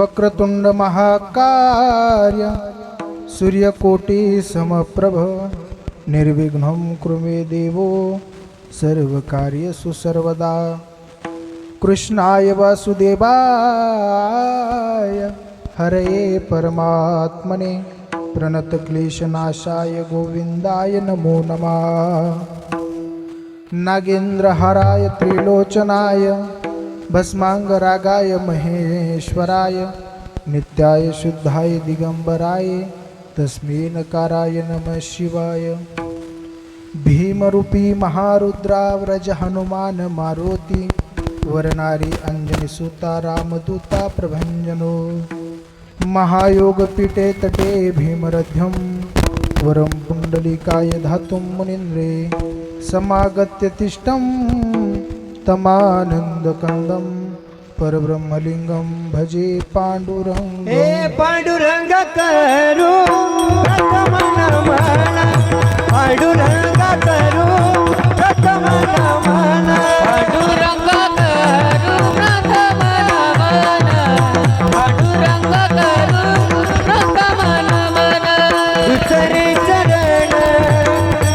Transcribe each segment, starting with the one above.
वक्रतुंड महाकाय सूर्यकोटी समप्रभ निर्विघ्नं कुरु देवो सर्वकार्येषु सर्वदा। कृष्णाय वासुदेवाय हरये परमात्मने प्रणतक्लेशनाशाय गोविंदाय नमो नमः। नागेन्द्रहाराय त्रिलोचनाय भस्मांगरागाय महेश्वराय नित्याय शुद्धाय दिगंबराय तस्मै नकाराय नमः शिवाय। भीमरूपी महारुद्रा व्रज हनुमान मारुती वरनारी अंजनी सुता रामदूता प्रभंजनो। महायोग पीठे तटे भीमरथ्यं वरं पुंडलिकाय धातुं मुनीन्द्रे समागत्य तिष्ठं तमानंदकंदं परब्रह्मलिंगं भजे पांडुरंग। हे पांडुरंग करू प्रथम नमन, पांडुरंग करू प्रथम नमन, पांडुरंग करू प्रथम नमन, पांडुरंग करू प्रथम नमन। दुसरे चरण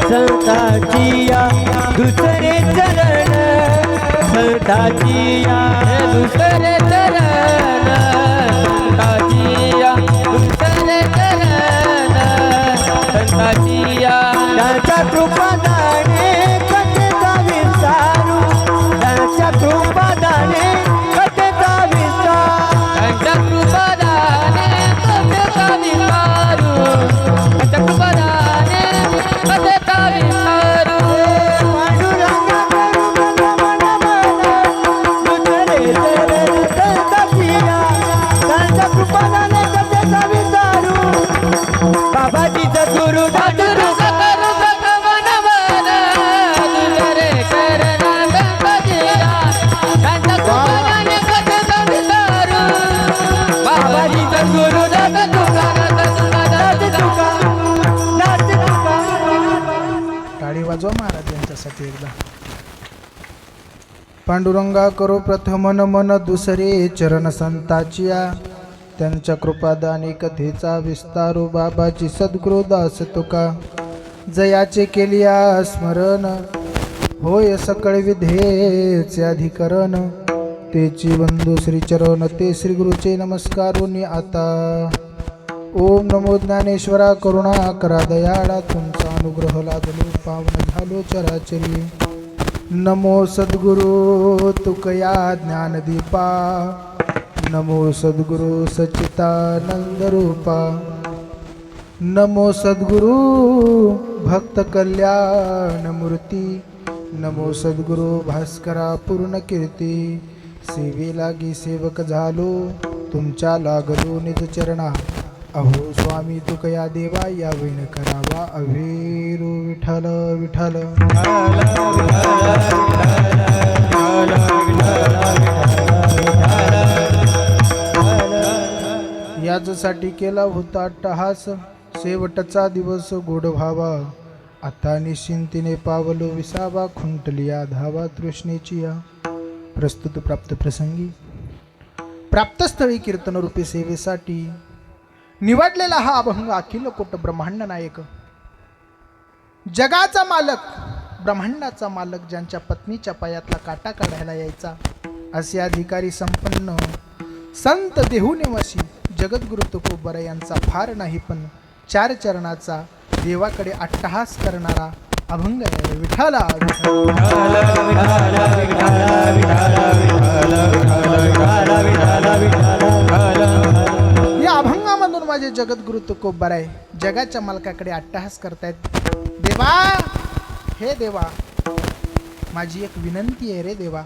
संताचिया, दुसरे चरण संताचिया, दुसरे चरण संताचिया, दुसरे चरण संताचिया। त्यांच्या कृपादाने कथेचा विस्तारू, त्यांच्या कृपादाने कथेचा विस्तार, त्यांच्या कृपादाने कथेचा विस्तारू, त्यांच्या कृपादाने कथेचा विस्तारू। पांडुरंग करू प्रथम नमन, दुसरे चरण संताचिया, त्यांच्या कृपादाने कथेचा विस्तारू। बाबाजीचं गुरु पांडुरंग करू प्रथम नमन, दुसरे चरण संताचिया, त्यांच्या कृपादाने कथेचा विस्तारू। बाबाजीचं गुरु दादा तुका, दादा तुका, दादा तुका। नाच तुका। टाळी वाजवा महाराज यांच्यासाठी एकदा। पांडुरंगा करो प्रथम नमन दुसरे चरण संताचिया, त्यांच्या कृपादाने कथेचा विस्तारू। बाबाची सद्गुरु दास तुका जयाचे केलिया स्मरण, होय सकळ विधेचे अधिकरण। तेची बंधू श्री चरण ते श्री गुरुचे नमस्कारोनी आता। ओम नमो ज्ञानेश्वरा करुणा करा दयाळा, तुमचा अनुग्रह लादलो पावन झालो चराचरी। नमो सद्गुरु तुकया ज्ञानदीपा, नमो सद्गुरु सच्चिदानंद रूपा। नमो सद्गुरु भक्त कल्याण मूर्ती, नमो सद्गुरु भास्करा पूर्ण कीर्ती। सेवे लागी सेवक झालो तुमच्या लागलो निज चरणा, अहो स्वामी तुकया देवा या विण करावा अभेरू विठ्ठल विठ्ठल। याचसाठी केला होता अट्टहास, शेवटचा दिवस गोड व्हावा। आता निश्चिंतीने पावलो विसावा, खुंटलिया धावा तृष्णेची या। प्रस्तुत प्राप्त प्रसंगी प्राप्तस्थळी कीर्तन रूपी सेवेसाठी निवडलेला हा अभंग अखिल कोट ब्रह्मांड नायक, जगाचा मालक, ब्रह्मांडाचा मालक, ज्यांच्या पत्नीच्या पायातला काटा काढायला यायचा असे अधिकारी संपन्न संत देहुनिवासी जगद्गुरु तुकोबरा यांचा फार नाही पण चार चरणाचा देवाकडे अट्टहास करणारा अभंग आहे। विठाला या अभंगामधून माझे जगद्गुरु तुकोबरा जगाच्या मालकाकडे अट्टहास करतायत। देवा, हे देवा, माझी एक विनंती आहे रे देवा।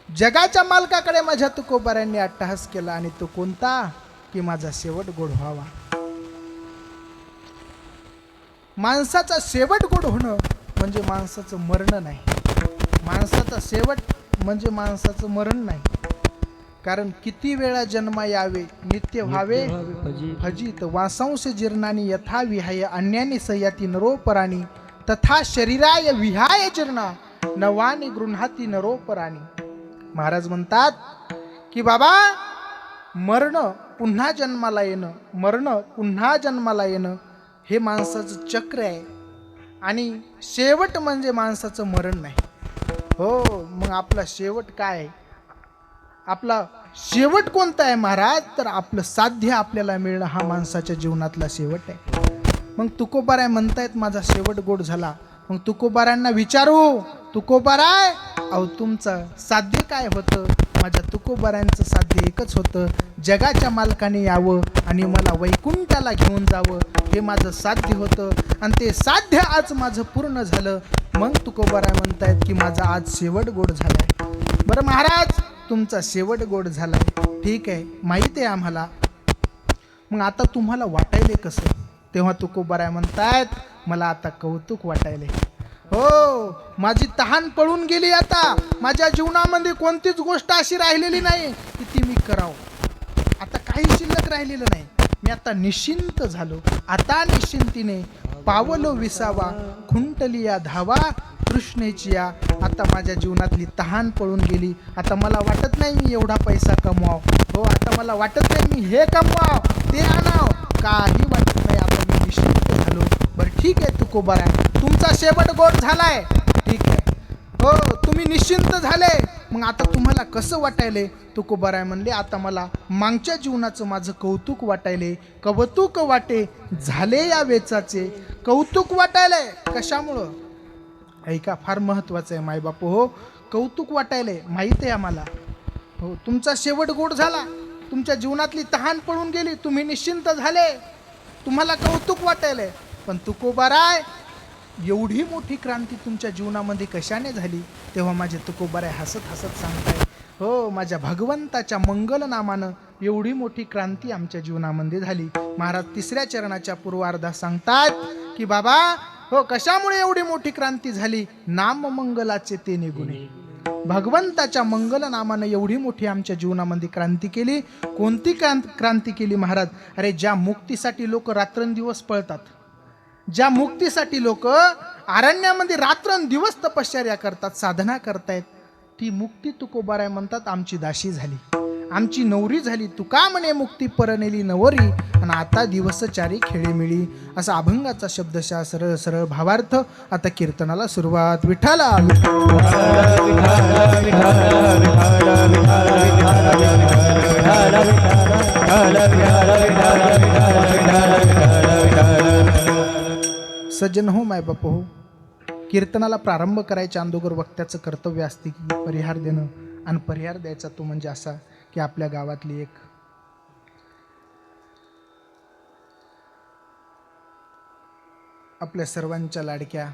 जगाच्या मालकाकडे माझ्या तुकोबाऱ्यांनी अट्टहास केला आणि तो कोणता, की माझा शेवट गोड व्हावा। माणसाचा शेवट गोड होणं म्हणजे माणसाचं मरण नाही, माणसाचा शेवट म्हणजे माणसाचं मरण नाही। कारण किती वेळा जन्मा यावे नित्य व्हावे फजित, वासांश जीर्णानी यथा विहाय अन्यानी सह्याती नरोपराणी, तथा शरीराय विहाय जीर्णा नवानी गृह्णाती नरोपराणी। महाराज म्हणतात की बाबा, मरण पुन्हा जन्माला येणं, मरण पुन्हा जन्माला येणं हे माणसाचं चक्र आहे आणि शेवट म्हणजे माणसाचं मरण नाही. हो, मग आपला शेवट काय आहे? आपला शेवट कोणता आहे महाराज? तर आपलं साध्य आपल्याला मिळणं हा माणसाच्या जीवनातला शेवट आहे. मग तुकोबाराय म्हणतायत माझा शेवट गोड झाला. मग तुकोबारायांना विचारू, तुकोबाराय, अहो तुमचं साध्य काय होतं? माझ्या तुकोबारायांचं साध्य एकच होतं, जगाच्या मालकाने यावं आणि मला वैकुंठाला घेऊन जावं, हे माझं साध्य होतं आणि ते साध्य आज माझं पूर्ण झालं. मग तुकोबाराय म्हणतायत की माझा आज शेवट गोड झालाय. बरं महाराज, तुमचा शेवट गोड झालाय, ठीक आहे, माहित आहे आम्हाला. मग आता तुम्हाला वाटायले कसं? तेव्हा तुकोबाराय म्हणतायत मला आता कौतुक वाटायले. हो, माझी तहान पळून गेली. आता माझ्या जीवनामध्ये कोणतीच गोष्ट अशी राहिलेली नाही की ती मी करावं. आता काही शिल्लक राहिलेलं नाही. मी आता निश्चिंत झालो. आता निश्चिंतीने पावलो विसावा, खुंटली या धावा तृष्णेची या. आता माझ्या जीवनातली तहान पळून गेली. आता मला वाटत नाही मी एवढा पैसा कमवाव. हो, आता मला वाटत नाही मी हे कमवाव ते आणाव, काही वाटत नाही. आता मी निश्चिंत झालो. बरं ठीक आहे तुकोबाराय, तुमचा शेवट गोड झालाय, ठीक आहे. हो, तुम्ही निश्चिंत झाले. मग आता तुम्हाला कसं वाटायले? तुकोबाराय म्हणले आता मला मागच्या जीवनाचं माझं कौतुक वाटायले. कौतुक वाटे झाले या वेचाचे. कौतुक वाटायलंय कशामुळं? ऐका, फार महत्वाचं आहे मायबापू. हो, कौतुक वाटायलंय, माहित आहे आम्हाला. हो, तुमचा शेवट गोड झाला, तुमच्या जीवनातली तहान पळून गेली, तुम्ही निश्चिंत झाले, तुम्हाला कौतुक वाटायलंय. पण तुकोबाराय, एवढी मोठी क्रांती तुमच्या जीवनामध्ये कशाने झाली? तेव्हा माझे तुकोबाराय हसत हसत सांगताय, हो, माझ्या भगवंताच्या मंगल नामानं एवढी मोठी क्रांती आमच्या जीवनामध्ये झाली. महाराज तिसऱ्या चरणाच्या पूर्वार्धात सांगतात की बाबा, हो, कशामुळे एवढी मोठी क्रांती झाली? नाम मंगलाचे ते निगुणे. भगवंताच्या मंगल नामानं एवढी मोठी आमच्या जीवनामध्ये क्रांती केली. कोणती क्रांती केली महाराज? अरे, ज्या मुक्तीसाठी लोक रात्रंदिवस पळतात, ज्या मुक्तीसाठी लोक अरण्यामध्ये रात्रंदिवस तपश्चर्या करतात, साधना करतायत, ती मुक्ती तुकोबाराय म्हणतात आमची दाशी झाली, आमची नवरी झाली. तुका म्हणे मुक्ती परनेली नवरी आणि आता दिवस चारी खेळी मिळी. असा अभंगाचा शब्दशः सरळ सरळ भावार्थ. आता कीर्तनाला सुरुवात. विठाला सज्जन हो, माय बाप हो, कीर्तनाला प्रारंभ करायच्या अगोदर वक्त्याचं कर्तव्य असते की परिहार देणं. आणि परिहार द्यायचा तो म्हणजे असा की आपल्या गावातली एक आपल्या सर्वांच्या लाडक्या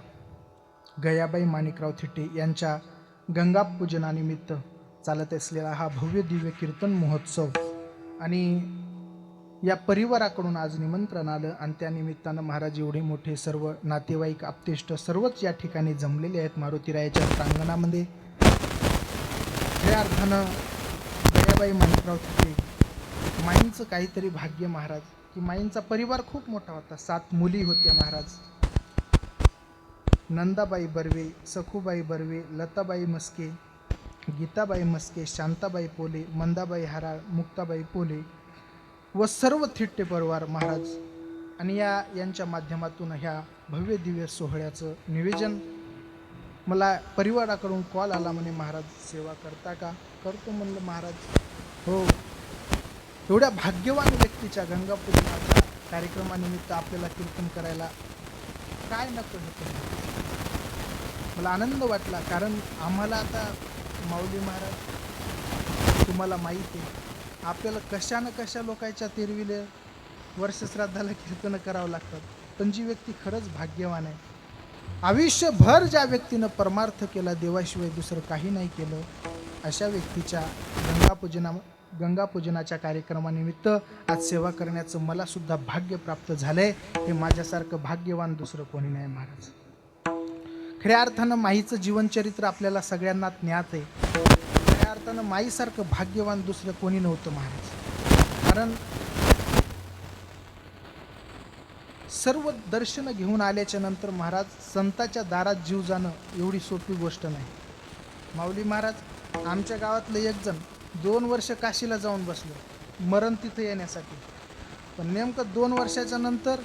गयाबाई माणिकराव थिटे यांच्या गंगापूजनानिमित्त चालत असलेला हा भव्य दिव्य कीर्तन महोत्सव आणि या परिवाराकडून आज निमंत्रण आलं आणि त्या निमित्तानं महाराज एवढे मोठे सर्व नातेवाईक आप्तेष्ट सर्वच या ठिकाणी जमलेले आहेत मारुतीरायाच्या प्रांगणामध्ये. खऱ्या अर्थानं गयाबाई माणिकराव थिटे माईंचं काहीतरी भाग्य महाराज की माईंचा परिवार खूप मोठा होता. 7 मुली होत्या महाराज. नंदाबाई बर्वे, सखूबाई बर्वे, लताबाई मस्के, गीताबाई मस्के, शांताबाई पोले, मंदाबाई हराळ, मुक्ताबाई पोले व सर्व थिट्टे परिवार महाराज. आणि यांच्या माध्यमातून ह्या भव्य दिव्य सोहळ्याचं नियोजन मला परिवाराकडून कॉल आला, म्हणे महाराज सेवा करता का? करतो म्हणलं महाराज. हो, एवढ्या भाग्यवान व्यक्तीच्या गंगापूजनाच्या कार्यक्रमानिमित्त आपल्याला कीर्तन करायला काय नको होतं. मला आनंद वाटला, कारण आम्हाला आता माऊली महाराज तुम्हाला माहिती आहे आपल्याला कशा न कशा लोकांच्या तेरविले वर्षश्राद्धाला कीर्तन करावं लागतात. पण जी व्यक्ती खरंच भाग्यवान आहे, आयुष्यभर ज्या व्यक्तीनं परमार्थ केला, देवाशिवाय दुसरं काही नाही केलं, अशा व्यक्तीच्या गंगापूजनाच्या कार्यक्रमानिमित्त आज सेवा करण्याचं मला सुद्धा भाग्य प्राप्त झालंय. हे माझ्यासारखं भाग्यवान दुसरं कोणी नाही महाराज. खऱ्या अर्थानं माईचं जीवनचरित्र आपल्याला सगळ्यांना ज्ञात आहे. खऱ्या अर्थानं माईसारखं भाग्यवान दुसरं कोणी नव्हतं महाराज. कारण सर्व दर्शन घेऊन आल्याच्या नंतर महाराज संताच्या दारात जीव जाणं एवढी सोपी गोष्ट नाही. माऊली महाराज आमच्या गावातलं एक जण 2 वर्ष काशीला जाऊन बसलं मरण तिथं येण्यासाठी. पण नेमकं 2 वर्षाच्या नंतर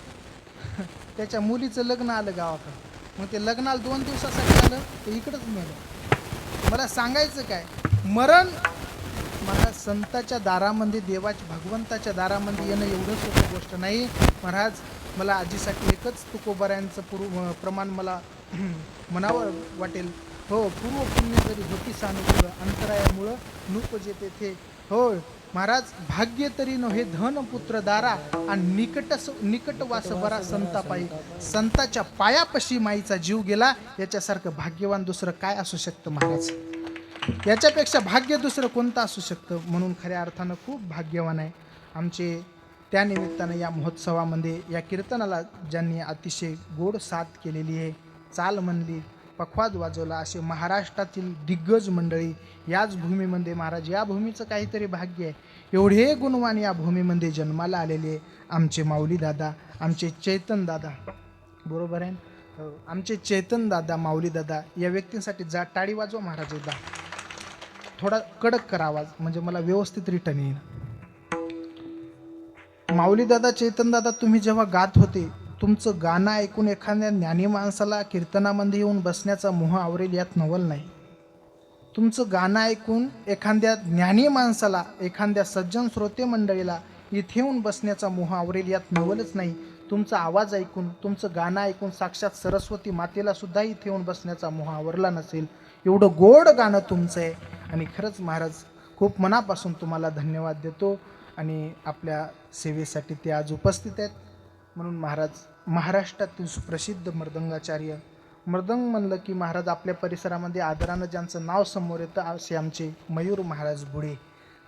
त्याच्या मुलीचं लग्न आलं गावाकडं. मग ते लग्नाला 2 दिवसासाठी आलं ते इकडंच मेलं. मला सांगायचं काय, मरण महाराज संताच्या दारामध्ये, देवाच्या भगवंताच्या दारामध्ये येणं एवढं सोपं गोष्ट नाही. महाराज मला आजीसाठी एकच तुकोबाऱ्यांचं प्रमाण मला म्हणावं वाटेल. हो, पूर्व पुण्य जरी होती सानुकूळ, अंतरायामुळं नुपजे तेथे. हो महाराज, भाग्य तरी नव्हे धन पुत्र दारा, आणि निकट वास बरा संतापायी. संताच्या पायापाशी माईचा जीव गेला, याच्यासारखं भाग्यवान दुसरं काय असू शकतं महाराज? याच्यापेक्षा भाग्य दुसरं कोणतं असू शकतं? म्हणून खऱ्या अर्थानं खूप भाग्यवान आहे आमचे. त्या निमित्तानं या महोत्सवामध्ये या कीर्तनाला ज्यांनी अतिशय गोड साथ केलेली आहे, चाल म्हणली, पखवाज वाजवला, असे महाराष्ट्रातील दिग्गज मंडळी याच भूमीमध्ये. महाराज, या भूमीचं काहीतरी भाग्य आहे. एवढे गुणवान या भूमीमध्ये जन्माला आलेले आमचे माऊली दादा, आमचे चैतन दादा, बरोबर आहे, आमचे चैतन दादा, माऊली दादा, या व्यक्तींसाठी टाळी वाजवा महाराज एकदा. थोडा कडक करा आवाज, म्हणजे मला व्यवस्थित रिटर्न येईल. माऊली दादा, चैतन दादा, तुम्ही जेव्हा गात होते, तुमचं गाणं ऐकून एखाद्या ज्ञानी माणसाला कीर्तनामध्ये येऊन बसण्याचा मोह आवरेल यात नवल नाही. तुमचं गाणं ऐकून एखाद्या ज्ञानी माणसाला, एखाद्या सज्जन श्रोते मंडळीला इथे येऊन बसण्याचा मोह आवरेल यात नवलच नाही. तुमचा आवाज ऐकून, तुमचं गाणं ऐकून साक्षात सरस्वती मातेला सुद्धा इथे येऊन बसण्याचा मोह आवरला नसेल. एवढं गोड गाणं तुमचं आहे. आणि खरंच महाराज, खूप मनापासून तुम्हाला धन्यवाद देतो. आणि आपल्या सेवेसाठी ते आज उपस्थित आहेत. म्हणून महाराज, महाराष्ट्रातील सुप्रसिद्ध मृदंगाचार्य, मृदंग म्हणलं की महाराज आपल्या परिसरामध्ये आदरानं ज्यांचं नाव समोर येतं असे आमचे मयूर महाराज बुडे.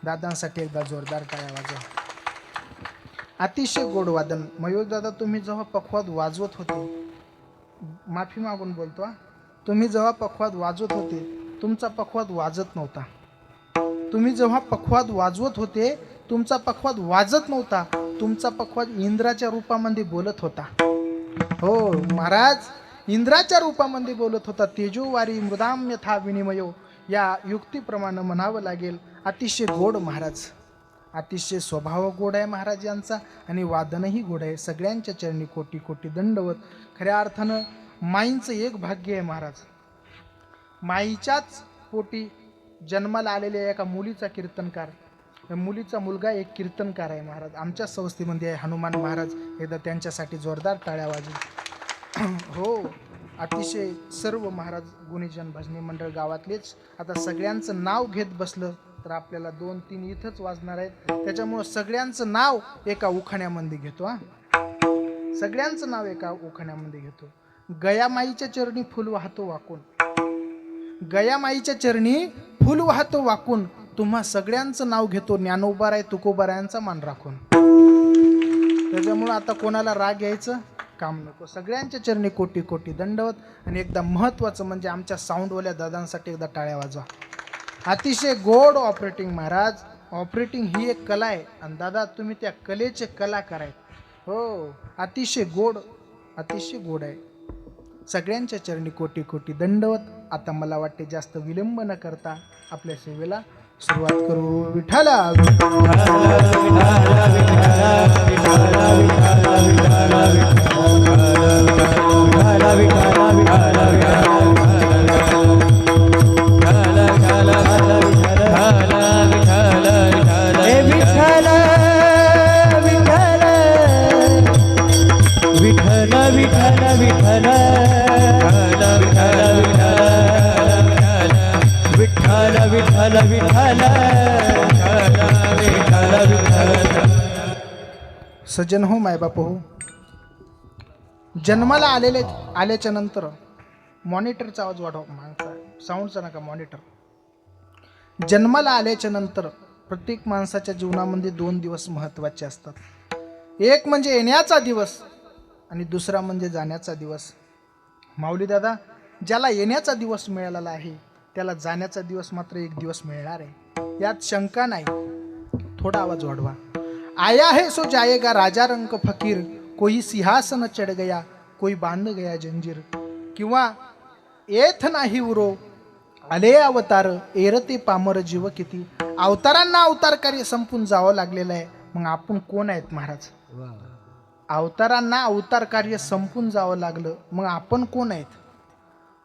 दादांसाठी एकदा जोरदार टाळ्या वाजवा. अतिशय गोड वादन. मयूर दादा, तुम्ही जेव्हा पखवाद वाजवत होते, माफी मागून बोलतो, तुम्ही जेव्हा पखवाद वाजवत होते, तुमचा पखवाद वाजत नव्हता. तुम्ही जेव्हा पखवाद वाजवत होते, तुमचा पखवाद वाजत नव्हता. तुमचा पखवाद इंद्राच्या रूपामध्ये बोलत होता. हो महाराज, इंद्राच्या रूपामध्ये बोलत होता. तेजोवारी मृदाम यथा विनिमयो, या युक्तीप्रमाणे म्हणावं लागेल. अतिशय गोड महाराज, अतिशय स्वभाव गोड आहे महाराज यांचा, आणि वादनही गोड आहे. सगळ्यांच्या चरणी कोटी कोटी दंडवत. खऱ्या अर्थानं माईंचं एक भाग्य आहे महाराज. माईच्याच पोटी जन्माला आलेल्या एका मुलीचा कीर्तनकार, मुलीचा मुलगा एक कीर्तनकार आहे महाराज. आमच्या संस्थेमध्ये आहे हनुमान महाराज. एकदा त्यांच्यासाठी जोरदार टाळ्या वाजवा. हो, अतिशय सर्व महाराज गुणीजन भजनी मंडळ गावातलेच. आता सगळ्यांचं नाव घेत बसलं तर आपल्याला 2-3 इथंच वाजणार आहेत. त्याच्यामुळं सगळ्यांचं नाव एका उखाण्यामध्ये घेतो. सगळ्यांचं नाव एका उखाण्यामध्ये घेतो. गयामाईच्या चरणी फुल वाहतो वाकून, गयामाईच्या चरणी फुल वाहतो वाकून, तुम्हा सगळ्यांचं नाव घेतो ज्ञानोबाराय तुकोबारायांचा मान राखून. त्याच्यामुळं आता कोणाला राग यायचं काम नको. सगळ्यांच्या चरणी कोटी कोटी दंडवत. आणि एकदा महत्त्वाचं म्हणजे आमच्या साऊंडवाल्या दादांसाठी एकदा टाळ्या वाजवा. अतिशय गोड ऑपरेटिंग महाराज. ऑपरेटिंग ही एक कला आहे, आणि दादा तुम्ही त्या कलेचे कलाकार आहेत. हो, अतिशय गोड, अतिशय गोड आहे. सगळ्यांच्या चरणी कोटी कोटी दंडवत. आता मला वाटते जास्त विलंब न करता आपल्या सेवेला सुरुवात करू. विठ्ठला सज्जन हो, मायबाप हो, जन्माला आल्याच्या नंतर मॉनिटरचा आवाज वाढवा. साऊंडचा नका, मॉनिटर. जन्माला आल्याच्या नंतर प्रत्येक माणसाच्या जीवनामध्ये 2 दिवस महत्त्वाचे असतात. एक म्हणजे येण्याचा दिवस, आणि दुसरा म्हणजे जाण्याचा दिवस. माऊली दादा, ज्याला येण्याचा दिवस मिळालेला आहे त्याला जाण्याचा दिवस मात्र 1 दिवस मिळणार आहे, यात शंका नाही. थोडा आवाज वाढवा. आया है सो जाएगा राजा रंक फकीर, कोई सिंहासन चढ़ गया कोई बांध गया जंजीर. किंवा येथ नाही उरो आले अवतार एरते पामर जीव किती. अवतारांना अवतार कार्य संपून जावं लागलेलं आहे. मग आपण कोण आहेत महाराज? अवतारांना अवतार कार्य संपून जावं लागलं, मग आपण कोण आहेत?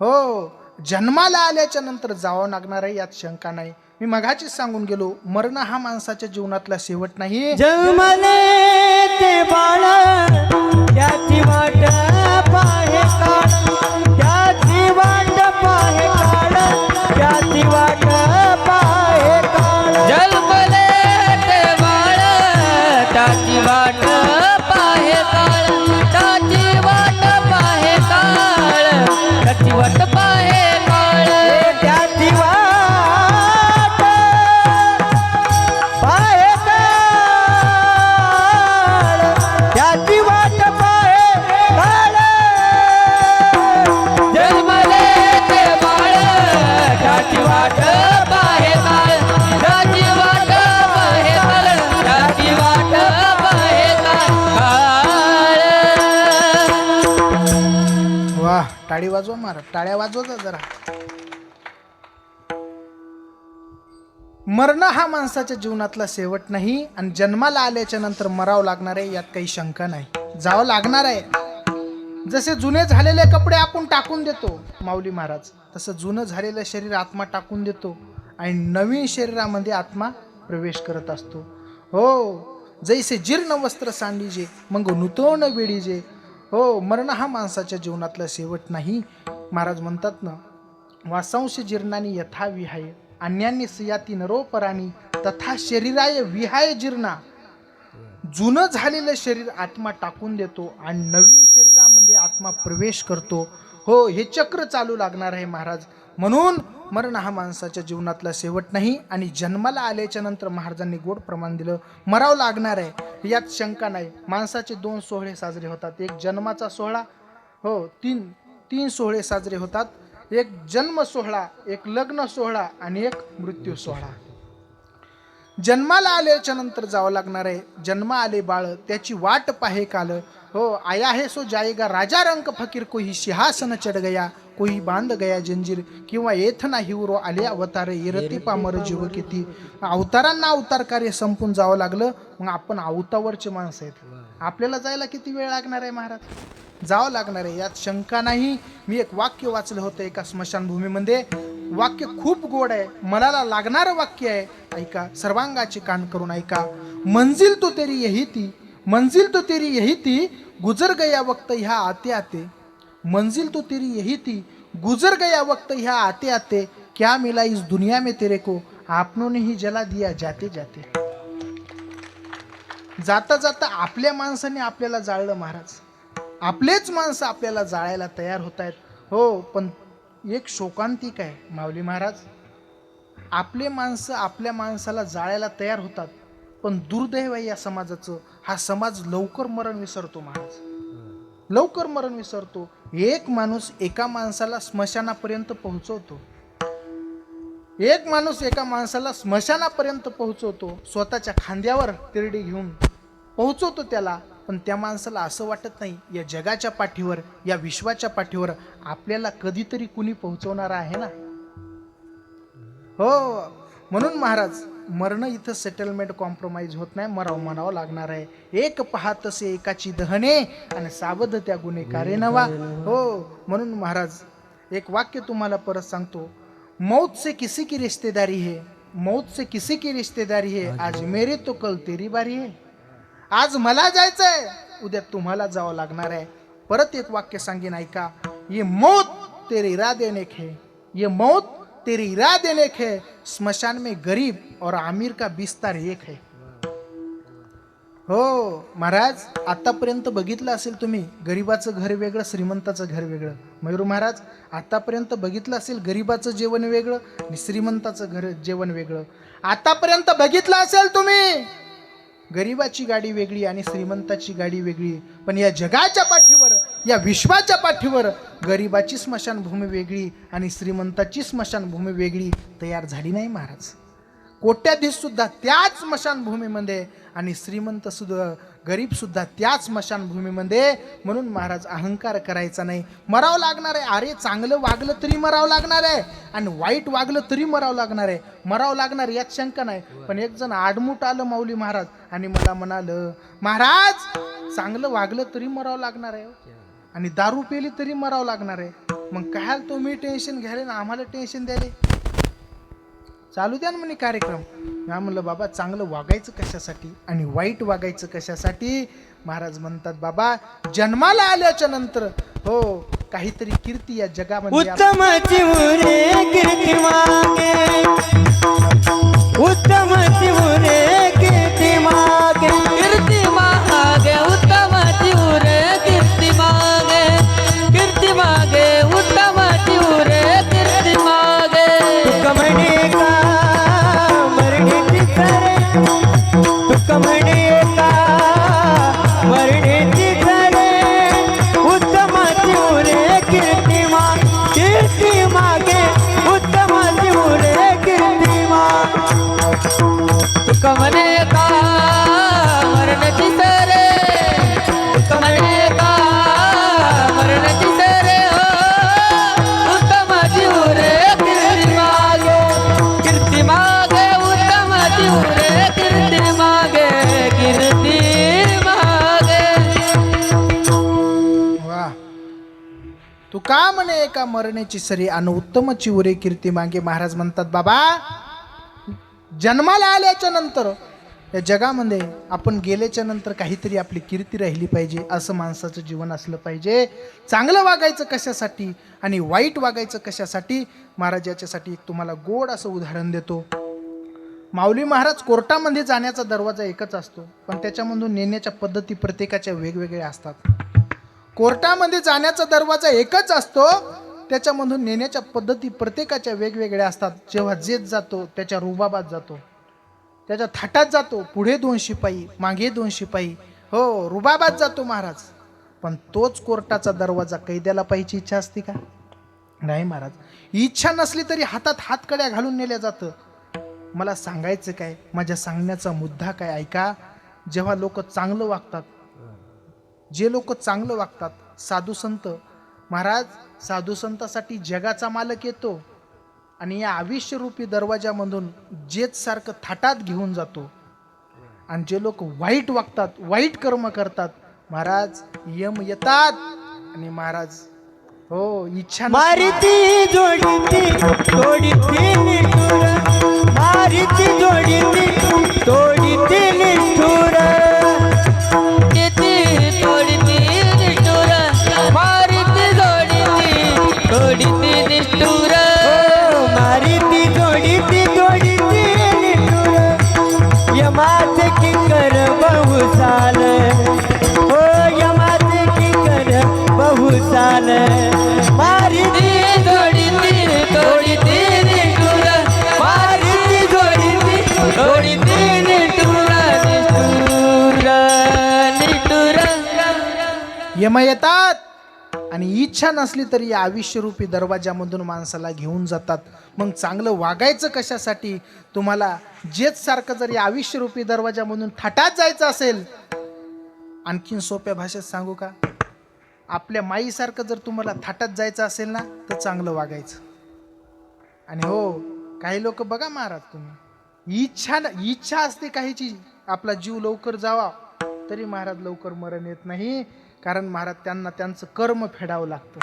हो, जन्माला आल्याच्या नंतर जावं लागणार आहे, यात शंका नाही. मी मगाचीच सांगून गेलो, मरण हा माणसाच्या जीवनातला शेवट नाही. जन्मले ते बाळ त्याची वाट पाहे काळ, त्याची वाट पाहे काळ, त्याची वाट पाहे काळ. जन्मले ते बाळ त्याची वाट पाहे काळ, त्याची वाट पाहे काळ, त्याची वाट पाहे काळ. त्याची वाट पाहे काळ, त्याची वाट पाहे काळ. जन्मले ते बाळ त्याची वाट पाहे काळ, त्याची वाट पाहे काळ, त्याची वाट पाहे काळ. वाह, टाळी वाजवा महाराज, टाळ्या वाजवा जरा. मरण हा माणसाच्या जीवनातला शेवट नाही आणि जन्माला आल्याच्या नंतर मरावं लागणार आहे, यात काही शंका नाही. जावं लागणार आहे. जसे जुने झालेले कपडे आपण टाकून देतो माऊली महाराज, तसं जुनं झालेलं शरीर आत्मा टाकून देतो आणि नवीन शरीरामध्ये आत्मा प्रवेश करत असतो. हो, जैसे जीर्ण वस्त्र सांडीजे मग नूतन वेळीजे. हो, मरण हा माणसाच्या जीवनातला शेवट नाही. महाराज म्हणतात ना, वासांश जीर्णानी यथा विहाय अन्यान्य सियाती नरोपराणी तथा शरीराय विहाय जीर्णा. जुनं झालेलं शरीर आत्मा टाकून देतो आणि नवीन शरीरामध्ये आत्मा प्रवेश करतो. हो, हे चक्र चालू लागणार आहे महाराज. म्हणून मरण हा माणसाच्या जीवनातला शेवट नाही आणि जन्माला आल्याच्या नंतर महाराजांनी गोड प्रमाण दिलं, मरावं लागणार आहे, यात शंका नाही. माणसाचे 2 सोहळे साजरे होतात, एक जन्माचा सोहळा, हो, तीन सोहळे साजरे होतात. एक जन्म सोहळा, एक लग्न सोहळा आणि एक मृत्यू सोहळा. जन्माला आल्याच्या नंतर जावं लागणार आहे. जन्म आले बाळ त्याची वाट पाहे काल. हो, आया है सो जाएगा राजा रंक फकीर, कोई सिंहासन चढ गया, कोई बांध गया जंजीर. किंवा येथ नाही उरो आले अवतार एरती पामर जीव किती. अवतारांना अवतार कार्य संपून जावं लागलं, मग आपण अवतावरचे माणसं आहेत. आपल्याला जायला किती वेळ लागणार आहे महाराज? जावं लागणार आहे, यात शंका नाही. मी एक वाक्य वाचलं होतं एका स्मशानभूमीमध्ये. वाक्य खूप गोड आहे, मनाला लागणारं वाक्य आहे. ऐका, सर्वांगाचे कान करून ऐका. मंजिल तो तेरी यही ती, मंजिल तो तेरी यही ती, गुजर गया वक्त ह्या आते आते. मंजिल तो तेरी यही थी, गुजर गया वक्त ह्या आते आते. क्या मिला इस दुनिया में तेरे को, आपनों ने ही जला दिया जाते जाते. जाता जाता आपल्या माणसाने आपल्याला जाळलं महाराज. आपलेच माणसं आपल्याला जाळायला तयार होत आहेत. हो, पण एक शोकांतिक आहे माऊली महाराज. आपले माणसं आपल्या माणसाला जाळायला तयार होतात, पण दुर्दैव आहे या समाजाचं. हा समाज लवकर मरण विसरतो महाराज, लवकर मरण विसरतो. एक माणूस एका माणसाला स्मशानापर्यंत पोहोचवतो, एक माणूस एका माणसाला स्मशानापर्यंत पोहोचवतो, स्वतःच्या खांद्यावर तिरडी घेऊन पोहोचवतो त्याला. पण त्या माणसाला असं वाटत नाही, या जगाच्या पाठीवर, या विश्वाच्या पाठीवर आपल्याला कधीतरी कुणी पोहोचवणार आहे ना. हो, म्हणून महाराज, मरण इथं सेटलमेंट कॉम्प्रोमाइज होत नाही, म्हणावं लागणार आहे. एक पाहतसे एकाची दहने आणि सावध त्या गुन्हेगारे नवा. हो, म्हणून महाराज एक वाक्य तुम्हाला परत सांगतो. मौत से किसी की रिश्तेदारी है, मौत से किसी की रिश्तेदारी है, आज मेरे तो कल तेरी बारी है. आज मला जायचंय, उद्या तुम्हाला जावं लागणार आहे. परत एक वाक्य सांगेन, ऐका. ये मौत तेरे इरादे नेक है, ये मौत तेरे इरादे नेक है, स्मशान में गरीब और आमिर का बिस्तर एक है. हो महाराज, आतापर्यंत बघितलं असेल तुम्ही, गरीबाचं घर वेगळं, श्रीमंताचं घर वेगळं. मयूर महाराज, आतापर्यंत बघितलं असेल, गरीबाचं जेवण वेगळं आणि श्रीमंताचं घर जेवण वेगळं. आतापर्यंत बघितलं असेल तुम्ही, गरीबाची गाडी वेगळी आणि श्रीमंताची गाडी वेगळी. पण या जगाच्या पाठीवर, या विश्वाच्या पाठीवर गरीबाची स्मशानभूमी वेगळी आणि श्रीमंताची स्मशानभूमी वेगळी तयार झाली नाही महाराज. कोट्याधीश सुद्धा त्याच स्मशानभूमीमध्ये आणि श्रीमंत सुद्धा गरीब सुद्धा त्याच स्मशानभूमीमध्ये. म्हणून महाराज अहंकार करायचा नाही. मरावं लागणार आहे. अरे चांगलं वागलं तरी मरावं लागणार आहे आणि वाईट वागलं तरी मरावं लागणार आहे. मरावं लागणार यात शंका नाही. पण एक जण आडमुठ आलं माऊली महाराज आणि मला म्हणालं, महाराज चांगलं वागलं तरी मरावं लागणार आहे आणि दारू पेली तरी मरावं लागणार आहे. मग काय तुम्ही टेन्शन घ्याले ना आम्हाला टेन्शन द्याले. चालू द्या ना म्हणे कार्यक्रम. मी म्हणलं बाबा चांगलं वागायचं कशासाठी आणि वाईट वागायचं कशासाठी. महाराज म्हणतात बाबा जन्माला आल्याच्या नंतर हो काहीतरी कीर्ती या जगामध्ये उत्तमाची उरे कीर्ती मागे, उत्तमाची उरे कीर्ती मागे, कीर्ती मागे उत्तमाची उरे कीर्ती मागे, कीर्ती मागे उत्तमाची उरे कीर्ती मागे. तुका म्हणे का मरणेची खरे, तुका म्हणे का मरणेची खरे, उत्तमाची उरे कीर्ती मागे, कीर्ती मागे उत्तमाची उरे कीर्ती मागे. तुका म्हणे का मरणाची सरे, तुका म्हणे का मरणाची सरे हो, उत्तमाची उरे कीर्ती मागे, कीर्ती मागे उत्तमाची उरे कीर्ती मागे, कीर्ती मागे. वा तू का म्हणे एका मरण्याची सरी आणि उत्तमची उरे कीर्ती मागे. महाराज म्हणतात बाबा जन्माला आल्याच्या नंतर या जगामध्ये आपण गेल्याच्या नंतर काहीतरी आपली कीर्ती राहिली पाहिजे. असं माणसाचं जीवन असलं पाहिजे. चांगलं वागायचं कशासाठी आणि वाईट वागायचं कशासाठी. महाराज याच्यासाठी एक तुम्हाला गोड असं उदाहरण देतो. माऊली महाराज कोर्टामध्ये जाण्याचा दरवाजा एकच असतो पण त्याच्यामधून नेण्याच्या पद्धती प्रत्येकाच्या वेगवेगळ्या असतात. कोर्टामध्ये जाण्याचा दरवाजा एकच असतो त्याच्यामधून नेण्याच्या पद्धती प्रत्येकाच्या वेगवेगळ्या असतात. जेव्हा जेत जातो त्याच्या रुबाबात जातो, त्याच्या थाटात जातो. पुढे 2 शिपाई मागे 2 शिपाई हो रुबाबात जातो महाराज. पण तोच कोर्टाचा दरवाजा कैद्याला पाहिजे इच्छा असते का? नाही महाराज. इच्छा नसली तरी हातात हातकड्या घालून नेल्या जातं. मला सांगायचं काय, माझ्या सांगण्याचा मुद्दा काय ऐका. जेव्हा लोक चांगलं वागतात, जे लोक चांगलं वागतात, साधू संत महाराज साधू संतासाठी जगाचा मालक येतो आणि या आयुष्यरूपी दरवाजामधून जेत सारखं थाटात घेऊन जातो. आणि जे लोक वाईट वागतात, वाईट कर्म करतात, महाराज यम येतात आणि महाराज हो इच्छा मारिती जोडीती तोडीती निठुर, मारिती जोडीती तोडीती निठुर, किती तोडती निष्ठुर, मारिती जोडीती तोडीती निष्ठुर. मारिती जोडीती तोडीती निठुर, यमाचे किंकर बहुसाल, हो यमाचे किंकर बहुसाल, मारिती तोडीती तोडीती निष्ठुर, मारिती जोडीती तोडीती निष्ठुर, निष्ठुर निष्ठुर. यम येतात आणि इच्छा नसली तरी या आयुष्यरूपी दरवाजामधून माणसाला घेऊन जातात. मग चांगलं वागायचं कशासाठी. तुम्हाला जेत सारखं जर या आयुष्यरूपी दरवाजामधून थाटात जायचं असेल, आणखीन सोप्या भाषेत सांगू का, आपल्या माईसारखं जर तुम्हाला थाटात जायचं असेल ना तर चांगलं वागायचं. आणि हो काही लोक बघा महाराज तुम्ही इच्छा असते काहीची आपला जीव लवकर जावा तरी महाराज लवकर मरण येत नाही. कारण महाराज त्यांना त्यांचं कर्म फेडावं लागतं.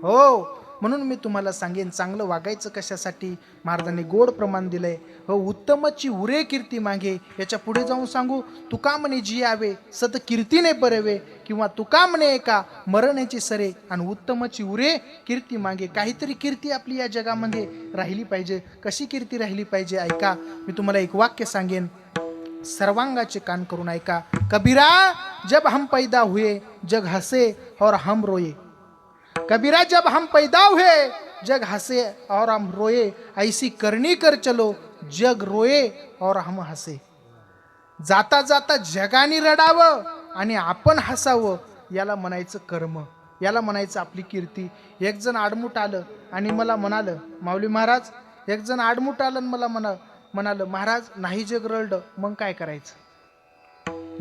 हो म्हणून मी तुम्हाला सांगेन चांगलं वागायचं कशासाठी. महाराजांनी गोड प्रमाण दिलंय. हो उत्तमची उरे कीर्ती मागे. याच्या पुढे जाऊन सांगू, तुका म्हणे जी यावे सत कीर्तीने परवे, किंवा तुका म्हणे एका मरण्याची सरे आणि उत्तमची उरे कीर्ती मागे. काहीतरी कीर्ती आपली या जगामध्ये राहिली पाहिजे. कशी कीर्ती राहिली पाहिजे ऐका. मी तुम्हाला एक वाक्य सांगेन, सर्वांगाचे कान करून ऐका. कबीरा जब हम पैदा हुए जग हसे और हम रोए. कबीरा जब हम पैदा हुए जग हसे और हम रोए, ऐसी करनी कर चलो जग रोए और हम हसे. जाता जाता जगाने रडावं आणि आपण हसावं, याला म्हणायचं कर्म, याला म्हणायचं आपली कीर्ती. एक जण आडमुठ आलं आणि मला म्हणालं, माऊली महाराज एक जण आडमुठ आलं आणि मला म्हणाल महाराज नाही जग रळलं मग काय करायचं?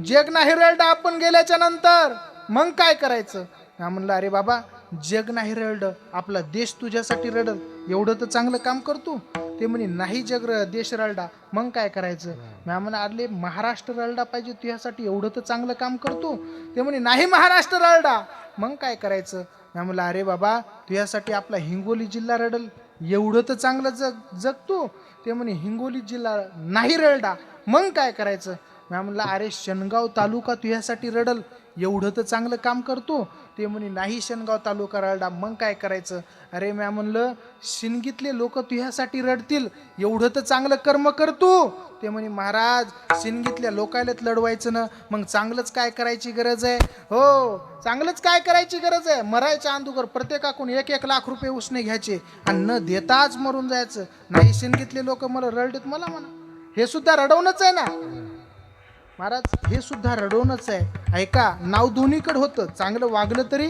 जग नाही रळलं आपण गेल्याच्या नंतर मग काय करायचं? हा म्हणलं अरे बाबा जग नाही रळलं, आपला देश तुझ्यासाठी रडल, एवढं तर चांगलं काम करतो. ते म्हणे नाही जग देश रळला मग काय करायचं? मी म्हणलं अरे महाराष्ट्र रळला पाहिजे तुझ्यासाठी, एवढं तर चांगलं काम करतो. ते म्हणे नाही महाराष्ट्र रळला मग काय करायचं? मी म्हणलं अरे बाबा तुझ्यासाठी आपला हिंगोली जिल्हा रडल, एवढं तर चांगलं जगतो. ते म्हणे हिंगोली जिल्हा नाही रळला मग काय करायचं? मी म्हणलं अरे शेनगाव तालुका तुझ्यासाठी रडल, एवढं तर चांगलं काम करतो. ते म्हणे नाही शेनगाव तालुका रडला मग काय करायचं? अरे मी म्हणलं शिनगीतले लोक तुझ्यासाठी रडतील, एवढं तर चांगलं कर्म करतो. ते म्हणे महाराज शिनगीतल्या लोकायलाच लढवायचं ना, मग चांगलंच काय करायची गरज आहे? हो चांगलंच काय करायची गरज आहे? मरायच्या अंदुगर प्रत्येकाकडून 1-1 लाख रुपये उसने घ्यायचे आणि न देताच मरून जायचं. नाही शिनगीतले लोक मला रडलेत, मला म्हणा हे सुद्धा रडवणंच आहे ना महाराज, हे सुद्धा रडवणंच आहे. ऐका नाव दोन्हीकडे होतं, चांगलं वागलं तरी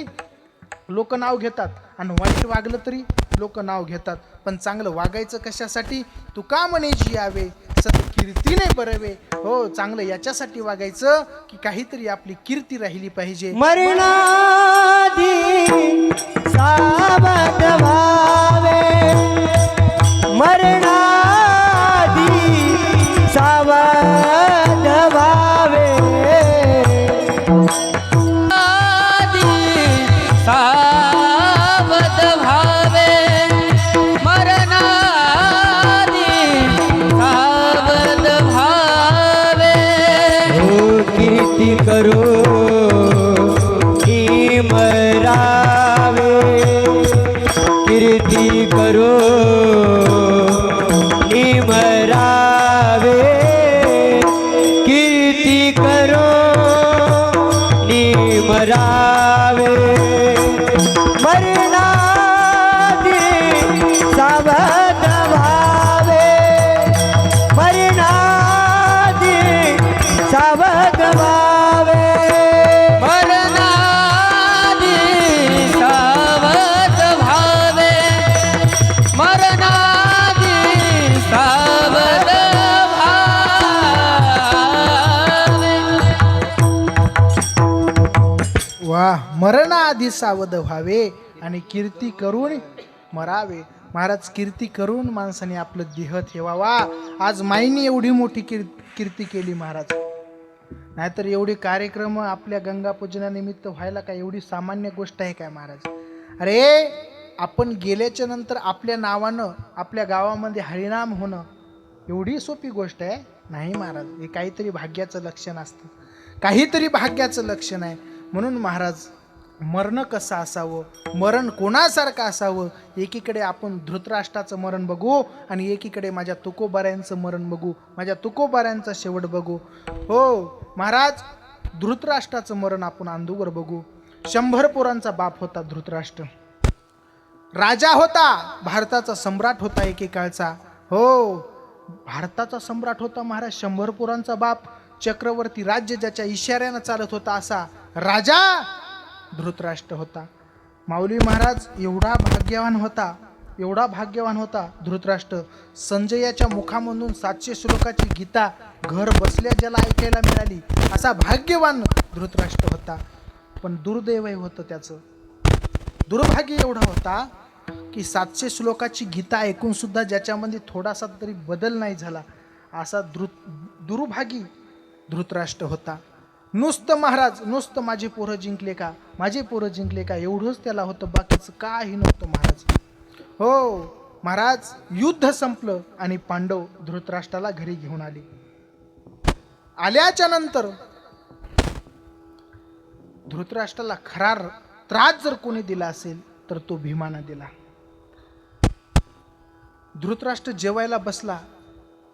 लोक नाव घेतात आणि वाईट वागलं तरी लोक नाव घेतात. पण चांगलं वागायचं कशासाठी? तुका म्हणे यावे सत्कीर्तीने बरवे. हो चांगलं याच्यासाठी वागायचं की काहीतरी आपली कीर्ती राहिली पाहिजे. मरणाधी सावध व्हावे, मरणाधी सावध व्हावे, सावध भावे मरणाधी सावध भावे. हो कीर्ती करो ही मरावे, कीर्ती करो ही मरावे, कीर्ती करो नि मरावे. मरणाधी सावध व्हावे, मरणाधी सावध व्हावे, मरणाधी सावध भावे मरणाधी सावध भावे. वा मरणाआधी सावध व्हावे आणि कीर्ती करून मरावे. महाराज कीर्ती करून माणसाने आपलं देह ठेवावा. आज माईने एवढी मोठी कीर्ती केली महाराज, नाहीतर एवढे कार्यक्रम आपल्या गंगापूजनानिमित्त व्हायला काय एवढी सामान्य गोष्ट आहे काय महाराज? अरे आपण गेल्याच्या नंतर आपल्या नावानं आपल्या गावामध्ये हरिनाम होणं एवढी सोपी गोष्ट आहे? नाही महाराज, हे काहीतरी भाग्याचं लक्षण असतं, काहीतरी भाग्याचं लक्षण आहे. म्हणून महाराज मरण कसं असावं, मरण कोणासारखं असावं, एकीकडे आपण धृतराष्ट्राचं मरण बघू आणि एकीकडे माझ्या तुकोबाऱ्यांचं मरण बघू, माझ्या तुकोबाऱ्यांचा शेवट बघू. हो महाराज धृतराष्ट्राचं मरण आपण अंधुवर बघू. 100 पोरांचा बाप होता धृतराष्ट्र, राजा होता, भारताचा सम्राट होता एकेकाळचा. हो भारताचा सम्राट होता महाराज, 100 पोरांचा बाप, चक्रवर्ती, राज्य ज्याच्या इशाऱ्यानं चालत होता असा राजा धृतराष्ट्र होता. माऊली महाराज एवढा भाग्यवान होता, एवढा भाग्यवान होता धृतराष्ट्र, संजयाच्या मुखामधून 700 श्लोकाची गीता घर बसल्या ज्याला ऐकायला मिळाली असा भाग्यवान धृतराष्ट्र होता. पण दुर्दैव होतं त्याचं, दुर्भाग्य एवढा होता की 700 श्लोकाची गीता ऐकून सुद्धा ज्याच्यामध्ये थोडासा तरी बदल नाही झाला असा दुर्भागी धृतराष्ट्र होता. नुसतं महाराज नुसतं माझे पोरं जिंकले का, माझे पोरं जिंकले का एवढंच त्याला होतं, बाकीचं काही नव्हतं महाराज. हो महाराज युद्ध संपलं आणि पांडव धृतराष्ट्राला घरी घेऊन आले. आल्याच्या नंतर धृतराष्ट्राला खरा त्रास जर कोणी दिला असेल तर तो भीमानं दिला. धृतराष्ट्र जेवायला बसला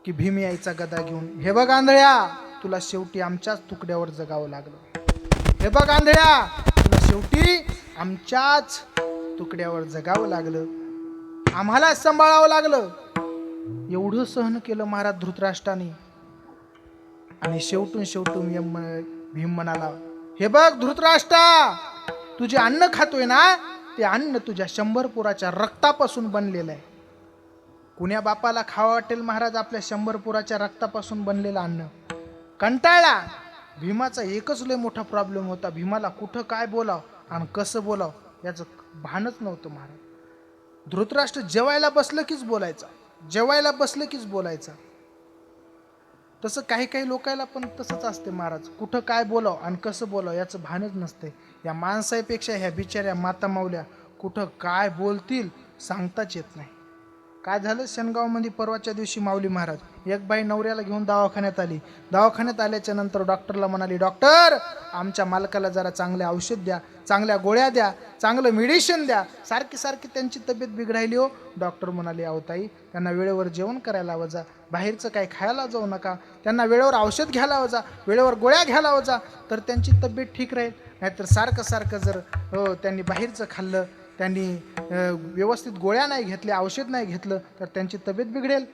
की भीम यायचा गदा घेऊन, हे बघ आंधळ्या तुला शेवटी आमच्याच तुकड्यावर जगावं लागलं, हे बघ आंधळ्या तुला शेवटी आमच्याच तुकड्यावर जगावं लागलं, आम्हाला सांभाळावं लागलं. एवढं सहन केलं महाराज धृतराष्ट्राने आणि शेवटून भीम म्हणाला, हे बघ धृतराष्ट्रा तुझे अन्न खातोय ना, ते अन्न तुझ्या 100 पोराच्या रक्तापासून बनलेलं आहे, कुण्या बापाला खावा वाटेल महाराज आपल्या 100 पुराच्या रक्तापासून बनलेलं अन्न? कंटाळला. भीमाचा एकच लय मोठा प्रॉब्लेम होता, भीमाला कुठं काय बोलाव आणि कसं बोलाव याचं भानच नव्हतं महाराज. धृतराष्ट्र जेवायला बसलं कीच बोलायचा, जेवायला बसलं कीच बोलायचा. तसं काही काही लोकायला पण तसंच असते महाराज, कुठं काय बोलाव आणि कसं बोलाव याचं भानच नसते. या माणसापेक्षा ह्या बिचाऱ्या माता माऊल्या कुठं काय बोलतील सांगताच येत नाही. काय झालं शेणगावमध्ये परवाच्या दिवशी माऊली महाराज, एक बाई नवऱ्याला घेऊन दवाखान्यात आली. दवाखान्यात आल्याच्या नंतर डॉक्टरला म्हणाली, डॉक्टर आमच्या मालकाला जरा चांगले औषध द्या, चांगल्या गोळ्या द्या, चांगलं मेडिसिन द्या, सारखी सारखी त्यांची तब्येत बिघडायली हो. डॉक्टर म्हणाले, अहो ताई त्यांना वेळेवर जेवण करायला हवं जा, बाहेरचं काही खायला जाऊ नका, त्यांना वेळेवर औषध घ्यायला हवं जा, वेळेवर गोळ्या घ्यायला हवं जा, तर त्यांची तब्येत ठीक राहील. नाहीतर सारखं सारखं जर त्यांनी बाहेरचं खाल्लं, त्यांनी व्यवस्थित गोळ्या नाही घेतल्या, औषध नाही घेतलं तर त्यांची तब्येत बिघडेल.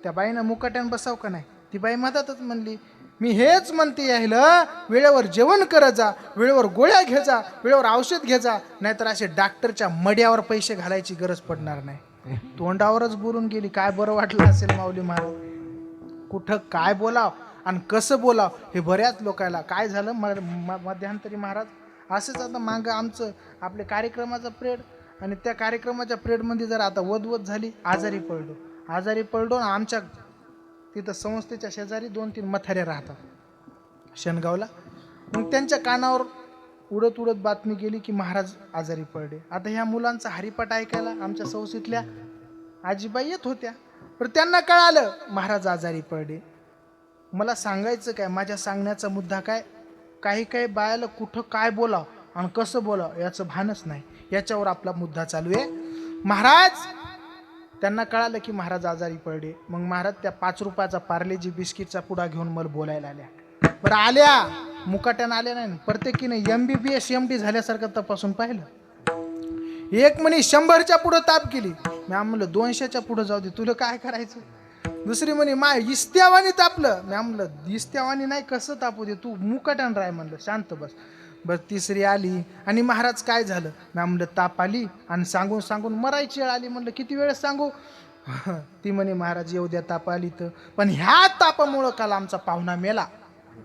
त्या बाईनं मुकाट्यानं बसाव का नाही? ती बाई मधातच म्हणली, मी हेच म्हणते यायला वेळेवर जेवण करत जा, वेळेवर गोळ्या घे जा, वेळेवर औषध घे जा, नाहीतर असे डॉक्टरच्या मड्यावर पैसे घालायची गरज पडणार नाही. तोंडावरच बोलून गेली. काय बरं वाटलं असेल माऊली महाराज. कुठं काय बोलाव आणि कसं बोलाव हे बऱ्याच लोकायला. काय झालं मध्यंतरी महाराज असंच, आता मागं आमचं आपले कार्यक्रमाचा प्रेड आणि त्या कार्यक्रमाच्या प्रेडमध्ये जर आता वदवद झाली, आजारी पडलो आणि आमच्या तिथं संस्थेच्या शेजारी 2-3 मथाऱ्या राहतात शेणगावला. मग त्यांच्या कानावर उडत उडत बातमी गेली की महाराज आजारी पडले. आता ह्या मुलांचा हरिपाठ ऐकायला आमच्या संस्थेतल्या आजीबाई येत होत्या, पण त्यांना कळालं महाराज आजारी पडले. मला सांगायचं काय, माझ्या सांगण्याचा मुद्दा काय, काही काही बायाला कुठं काय बोलाव आणि कसं बोलाव याचं भानच नाही. याच्यावर आपला मुद्दा चालू आहे. महाराज त्यांना कळालं की महाराज आजारी पडले. मग महाराज त्या 5 रुपयाचा पार्लेजी बिस्किटचा पुडा घेऊन मला बोलायला आल्या. बरं आल्या, मुकाट्यानं आल्या नाही, प्रत्येकीने MBBS MD झाल्यासारखं तपासून पाहिलं. एक म्हणे 100च्या पुढं ताप केली. मी म्हणलं 200च्या पुढं जाऊ दे, तुला काय करायचं. दुसरी म्हणे माय इस्त्यावानी तापलं. मी म्हणलं इस्त्यावानी नाही, कसं तापू दे, तू मुकाट्यानं राय म्हणलं, शांत बस. बस तिसरी आली आणि महाराज काय झालं. मी म्हणलं ताप आली आणि सांगून सांगून मरायची वेळ आली. म्हणलं किती वेळ सांगू. ती म्हणे महाराज येऊ द्या, ताप आली तर, पण ह्या तापामुळं काल आमचा पाहुणा मेला.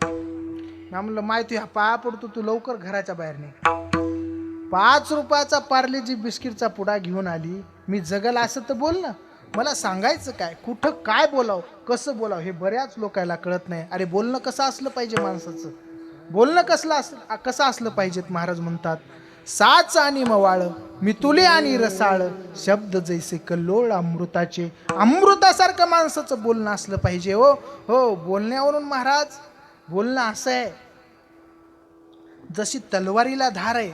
मी म्हणलं माहिती ह्या पाया पडतो, तू लवकर घराच्या बाहेर नाही. 5 रुपयाचा पार्लेजी बिस्किटचा पुडा घेऊन आली. मी जगल असं तर बोल ना. मला सांगायचं काय, कुठं काय बोलाव कसं बोलाव हे बऱ्याच लोकांना कळत नाही. अरे बोलणं कसं असलं पाहिजे, माणसाचं बोलणं कसं असलं पाहिजेत. महाराज म्हणतात, साच आणि मवाळ मितुले आणि रसाळ शब्द जैसे कल्लोळ अमृताचे. अमृतासारखं माणसाचं बोलणं असलं पाहिजे. हो बोलण्यावरून महाराज बोलणं असं आहे, जशी तलवारीला धार आहे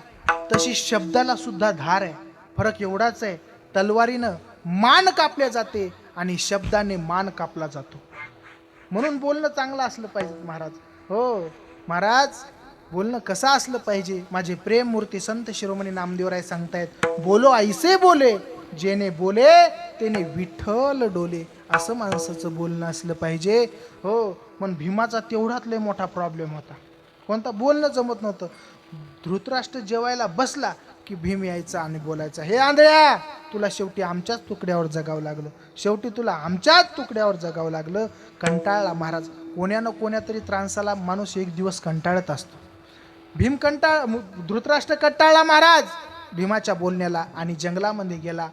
तशी शब्दाला सुद्धा धार आहे. फरक एवढाच आहे, तलवारीनं मान कापल्या जाते आणि शब्दाने मान कापला जातो. म्हणून बोलणं चांगलं असलं पाहिजे महाराज. हो महाराज बोलणं कसं असलं पाहिजे. माझे प्रेम मूर्ती संत शिरोमणी नामदेवराय सांगतायत, बोलो ऐसे बोले जेने बोले तेने विठ्ठल डोले. असं माणसाचं बोलणं असलं पाहिजे. हो पण भीमाचा तेवढाच लय मोठा प्रॉब्लेम होता, कोणता बोलणं जमत नव्हतं. धृतराष्ट्र जेवायला बसला की भीम यायचा आणि बोलायचा, हे आंधळ्या तुला शेवटी आमच्याच तुकड्यावर जगावं लागलं, शेवटी तुला आमच्याच तुकड्यावर जगावं लागलं. कंटाळला महाराज. कोण्या कोण्या तरी त्रासाला माणूस एक दिवस कंटाळत असतो. भीम धृतराष्ट्र कंटाळला महाराज भीमाच्या बोलण्याला आणि जंगलामध्ये गेला.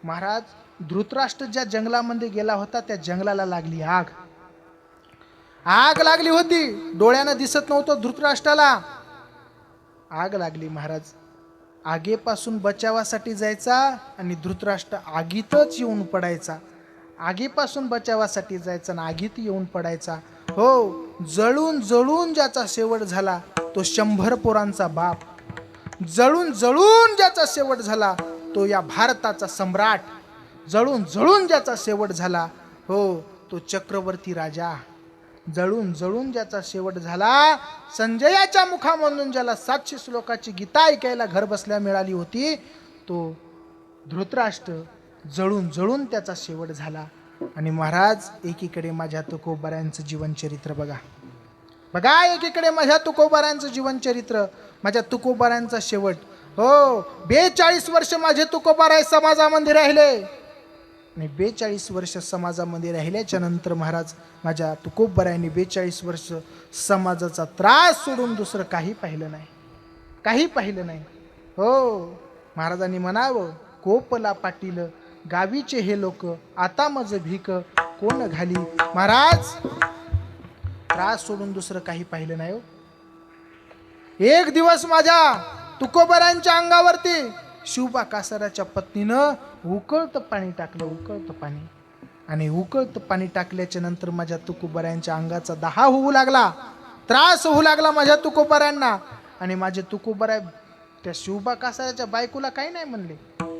महाराज धृतराष्ट्र ज्या जंगलामध्ये गेला होता त्या जंगलाला लागली आग लागली होती. डोळ्यानं दिसत नव्हतं धृतराष्ट्राला. आग लागली महाराज. आगीपासून बचावासाठी जायचा आणि धृतराष्ट्र आगीतच येऊन पडायचा. आगीपासून बचावासाठी जायचा आणि आगीत येऊन पडायचा. हो जळून जळून ज्याचा शेवट झाला तो 100 पोरांचा बाप. जळून जळून ज्याचा शेवट झाला तो या भारताचा सम्राट. जळून जळून ज्याचा शेवट झाला हो तो चक्रवर्ती राजा. जळून जळून ज्याचा शेवट झाला, संजयाच्या मुखामधून ज्याला 700 श्लोकाची गीता ऐकायला घर बसल्या मिळाली होती, तो धृतराष्ट्र जळून जळून त्याचा शेवट झाला. आणि महाराज एकीकडे माझ्या तुकोबारायांचं जीवनचरित्र बघा एकीकडे माझ्या तुकोबारायांचं जीवनचरित्र, माझ्या तुकोबारायांचा शेवट. हो 42 वर्ष माझे तुकोबाराय समाजामध्ये राहिले. आणि 42 वर्ष समाजामध्ये राहिल्याच्या नंतर महाराज माझ्या तुकोबरायांनी 42 वर्ष समाजाचा त्रास सोडून दुसरं काही पाहिलं नाही, काही पाहिलं नाही. हो, महाराजांनी म्हणावं, कोपला पाटील गावीचे हे लोक, आता मज भीक कोण घाली. महाराज त्रास सोडून दुसरं काही पाहिलं नाही हो. एक दिवस माझ्या तुकोबरांच्या अंगावरती शिवबा कासाराच्या पत्नीनं उकळतं पाणी टाकलं, उकळतं पाणी. आणि उकळतं पाणी टाकल्याच्या नंतर माझ्या तुकोबरांच्या अंगाचा दाह होऊ लागला, त्रास होऊ लागला माझ्या तुकोबरांना. आणि माझे तुकोबरा त्या शिवबा कासाराच्या बायकोला काही नाही म्हणले,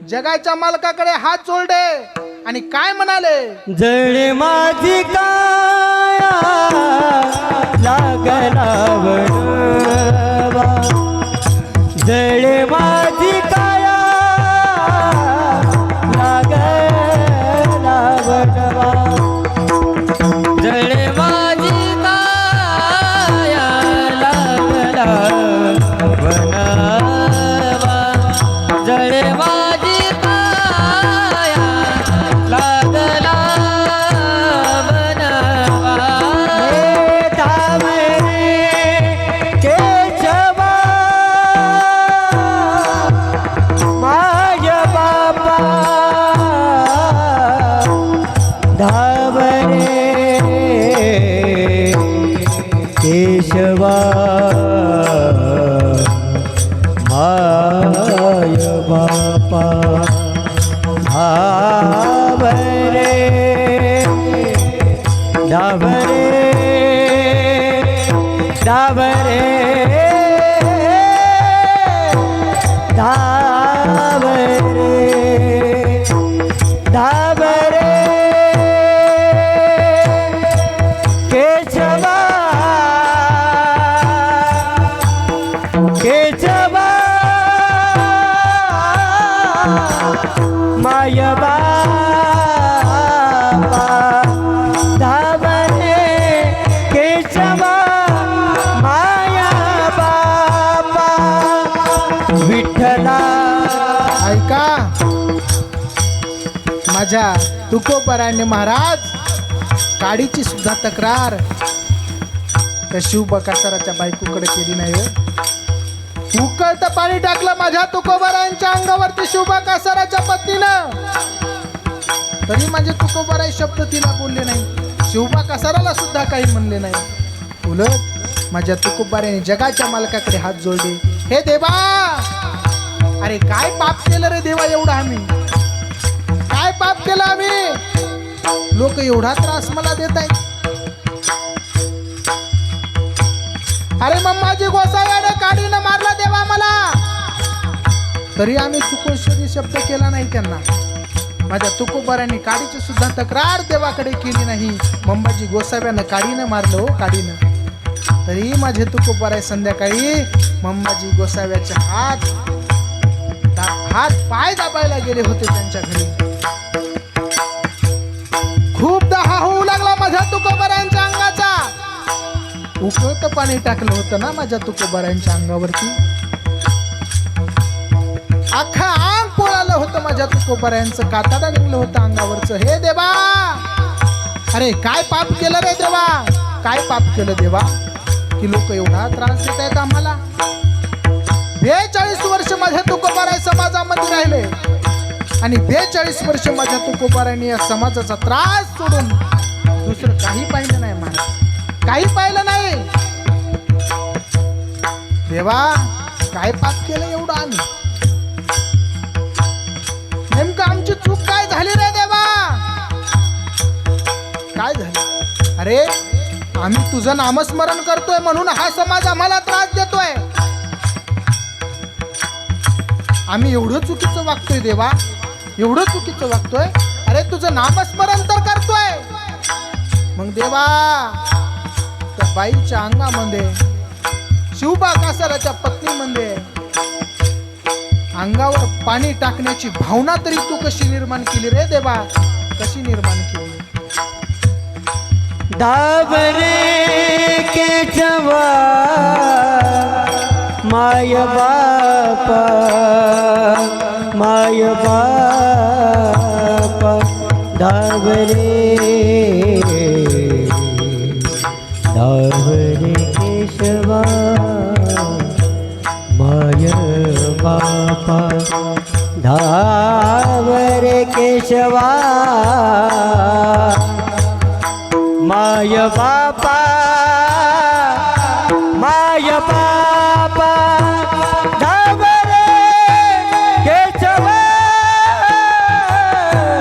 जगाच्या मालकाकडे हात जोडले आणि काय म्हणाले, जळे माझी काया लागला वडवा, जळे माझी काया लागला वडवा, जळे माझी काया लागला वनवा, जळे माझी काया लागला वनवा. हे धावरे केशवा माय बाबा, धावरे केशवा माय बापा, धावरे धावरे धावरे धावरे धावरे केशवा केशवा माय बापा, धावरे केशवा माया बापा, विठ्ठला. ऐका माझ्या तुकोबराने महाराज काडीची सुद्धा तक्रार त्या शिवबा कासाराच्या बायकोकडे केली नाही हो. उकळतं पाणी टाकलं माझ्या तुकोबरांच्या अंगावरती शिवबा कासाराच्या पत्नीनं, तरी माझे तुकोबराय शब्द तिला बोलले नाही, शिवबा कासाराला सुद्धा काही म्हणले नाही. उलट माझ्या तुकोबराने जगाच्या मालकाकडे हात जोडले, हे देवा, अरे काय पाप केलं रे देवा एवढं, आम्ही काय पाप केलं आम्ही, लोक एवढा त्रास मला देत आहेत. अरे मग माझी गोसाव्याने काडीनं मारला देवा मला, तरी आम्ही चुकोश्वरी शब्द केला नाही त्यांना. माझ्या तुकोबरांनी काडीची सुद्धा तक्रार देवाकडे केली नाही. मंबाजी गोसाव्यानं काडीनं मारलं हो, काडीनं. तरी माझे तुकोबराय संध्याकाळी मंबाजी गोसाव्याचे हात पाय दाबायला गेले होते त्यांच्या घरी. खूप दाह होऊ लागला माझ्या तुकोबरांच्या अंगाचा. उकळतं पाणी टाकलं होतं ना माझ्या तुकोबरांच्या अंगावरती, अख्खा अंग पोळालं होतं माझ्या तुकोबरांचं, कातडा निघलं होतं अंगावरचं. हे देवा, अरे काय पाप केलं रे देवा, काय पाप केलं देवा, की लोक एवढा त्रास देत आहेत आम्हाला. 42 वर्ष माझ्या तुकोबाराय समाजामध्ये राहिले आणि 42 वर्ष माझ्या तुकोबारांनी या समाजाचा त्रास सोडून दुसरं काही पाहिलं नाही महाराज, काही पाहिलं नाही. देवा काय पाप केलं एवढं आम्ही, नेमकं आमची चूक काय झाली रे देवा, काय झालं. अरे आम्ही तुझं नामस्मरण करतोय म्हणून हा समाज आम्हाला त्रास देतोय, आम्ही एवढं चुकीचं वागतोय देवा, एवढं चुकीचं वागतोय. अरे तुझं नामस्मरण तर करतोय. मग देवा त्या बाईच्या अंगामध्ये, शिवबा कासाराच्या पत्नीमध्ये अंगावर पाणी टाकण्याची भावना तरी तू कशी निर्माण केली रे देवा, कशी निर्माण केली. धावरे केशवा माय बापा, माय बापा, धावरे केशवा माय बापा धावरे केशवा माय बापा धावरे केशवा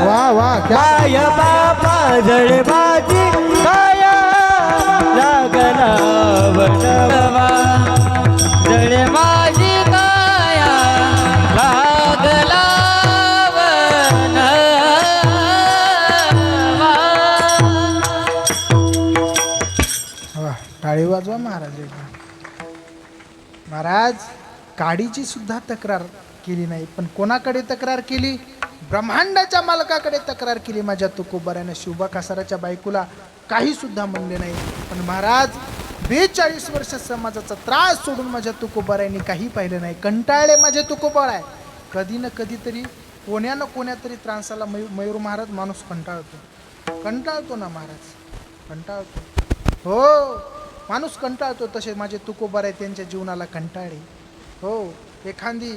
वा वा क्या माय बापा जळे माझी काया लागला वनवा जळे माझी काया लागला वा टाळी वाजवा महाराज एकदा. महाराज काडीची सुद्धा तक्रार केली नाही, पण कोणाकडे तक्रार केली? ब्रह्मांडाच्या मालकाकडे तक्रार केली. माझ्या तुकोबाऱ्यानं शिवबा कासाराच्या बायकोला काही सुद्धा म्हणले नाही. पण महाराज 42 वर्ष समाजाचा त्रास सोडून माझ्या तुकोबाऱ्यांनी काही पाहिलं नाही. कंटाळले माझे तुकोबाराय. कधी ना कधीतरी कोण्या तरी त्रासाला मयूर महाराज माणूस कंटाळतो ना महाराज, कंटाळतो. हो माणूस कंटाळतो. तसे माझे तुकोबाराय त्यांच्या जीवनाला कंटाळे. हो एखादी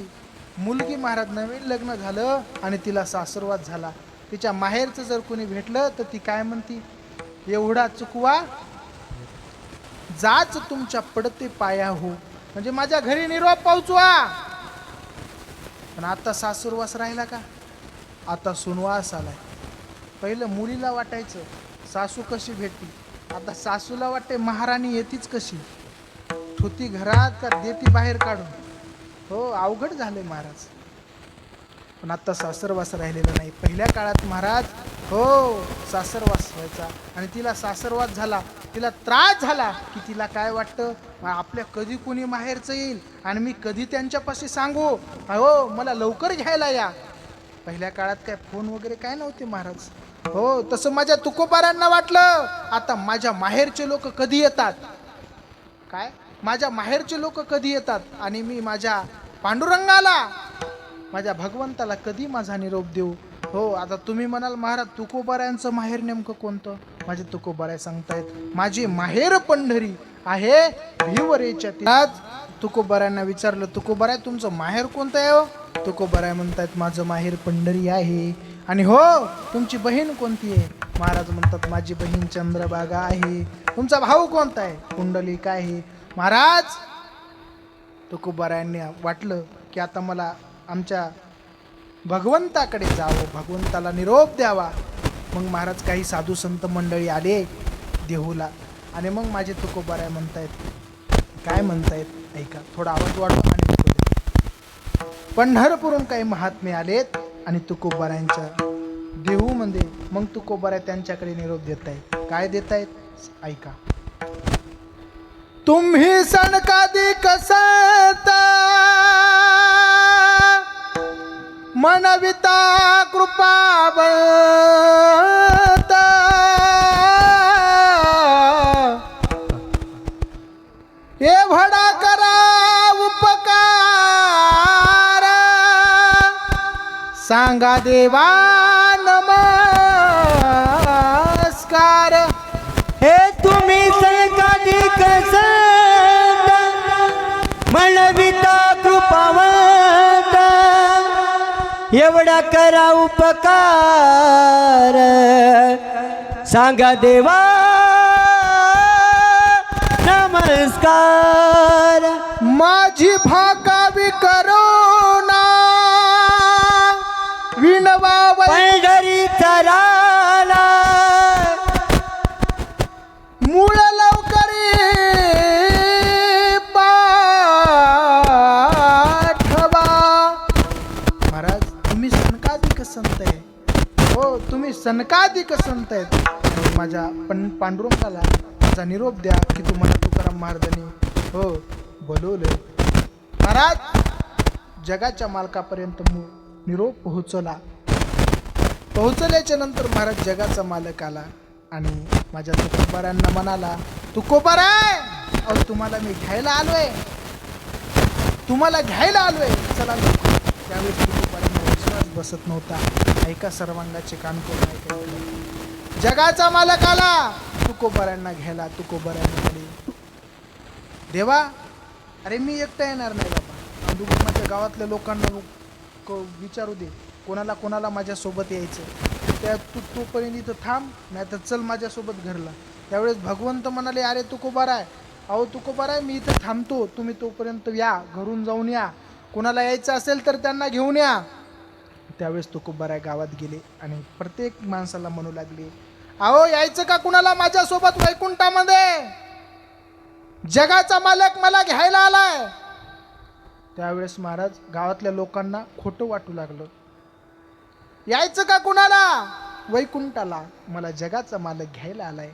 मुलगी महाराज नवीन लग्न झालं आणि तिला सासरवास झाला, तिच्या माहेरचं जर कोणी भेटलं तर ती काय म्हणती? एवढा चुकवा जाच तुमच्या पडते पाया हो, म्हणजे माझ्या घरी निरोप पोहोचवा. पण आता सासरवास राहिला का? आता सुनवास आलाय. पहिलं मुलीला वाटायचं सासू कशी भेटती, आता सासूला वाटते महाराणी येतीच कशी, ठुती घरात का देती बाहेर काढून. हो अवघड झाले महाराज. पण आता सासरवास राहिलेला नाही. पहिल्या काळात महाराज हो सासरवास व्हायचा आणि तिला सासरवास झाला, तिला त्रास झाला की तिला काय वाटतं, आपल्या कधी कोणी माहेरचं येईल आणि मी कधी त्यांच्यापाशी सांगू, हो मला लवकर घ्यायला या. पहिल्या काळात काय फोन वगैरे काय नव्हते महाराज. हो तसं माझ्या तुकोबारांना वाटलं आता माझ्या माहेरचे लोक कधी येतात, काय माझ्या माहेरचे लोक कधी येतात आणि मी माझ्या पांडुरंगाला माझ्या भगवंताला कधी माझा निरोप देऊ. हो आता तुम्ही म्हणाल महाराज तुकोबारायांचं माहेर नेमकं कोणतं? माझे तुकोबाराय सांगतायत माझी माहेर पंढरी आहे भिवरेच्या तीरात. तुकोबारायांना विचारलं तुकोबाराय तुमचं माहेर कोणतं आहे हो? तुकोबाराय म्हणतायत माझं माहेर पंढरी आहे. आणि हो तुमची बहीण कोणती आहे? महाराज म्हणतात माझी बहीण चंद्रभागा आहे. तुमचा भाऊ कोणता आहे? कुंडलिक आहे. महाराज तुकोबारायांनी वाटलं की आता मला आमच्या भगवंताकडे जावं, भगवंताला निरोप द्यावा. मग महाराज काही साधू संत मंडळी आले देहूला आणि मग माझे तुकोबाराय म्हणतायत काय म्हणतायत ऐका, थोडा आवाज वाढवा आणि नको द्या. पंढरपूरून काही महात्मे आलेत आणि तुकोबारायांच्या देहूमध्ये मग तुकोबाराय त्यांच्याकडे निरोप देत आहेत. काय देत आहेत ऐका. तुम्ही सनकादिक संत मनविता कृपावंत एवढा करा उपकार सांगा देवा नमस्कार. हे तुम्ही सनकादिक संत म्हणविता कृपावंत एवढा करा उपकार सांगा देवा नमस्कार. माझी भाकावी करुणा विनवा पंढरी चराला मूळ लवकरी पाठवा. महाराज तुम्ही सनकादिक संत आहे. हो तुम्ही सनकादिक संत आहेत. माझ्या पांडुरंगाला माझा निरोप द्या की तुम्हाला तुकाराम महाराजांनी हो बोलवलं. महाराज जगाच्या मालकापर्यंत निरोप पोहोचल्याच्या नंतर महाराज जगाचा मालक आला आणि माझ्या तुकोबारांना म्हणाला तुकोबाराय अहो तुम्हाला मी घ्यायला आलोय, चला लवकर. त्यावेळेस तुकोबारांना विश्वास बसत नव्हता. ऐका सर्वांगाचे कान करून ऐकायचं. जगाचा मालक आला तुकोबारांना घ्यायला. तुकोबारांना म्हणे, देवा अरे मी एकटा येणार नाही बाबा, अंदुगर माझ्या गावातल्या लोकांना विचारू दे कोणाला कोणाला माझ्यासोबत यायचं. त्या तोपर्यंत इथं थांब, नाही तर चल माझ्यासोबत घरला. त्यावेळेस भगवंत म्हणाले, अरे तुकोबाराय, अहो तुकोबाराय मी इथं थांबतो, तुम्ही तोपर्यंत या, घरून जाऊन या, कोणाला यायचं असेल तर त्यांना घेऊन या. त्यावेळेस तुकोबाराय गावात गेले आणि प्रत्येक माणसाला म्हणू लागले, अहो यायचं का कुणाला माझ्यासोबत वैकुंठामध्ये, जगाचा मालक मला घ्यायला आलाय. त्यावेळेस महाराज गावातल्या लोकांना खोटं वाटू लागलं. यायचं का कुणाला वैकुंठाला, मला जगाचा मालक घ्यायला आलाय.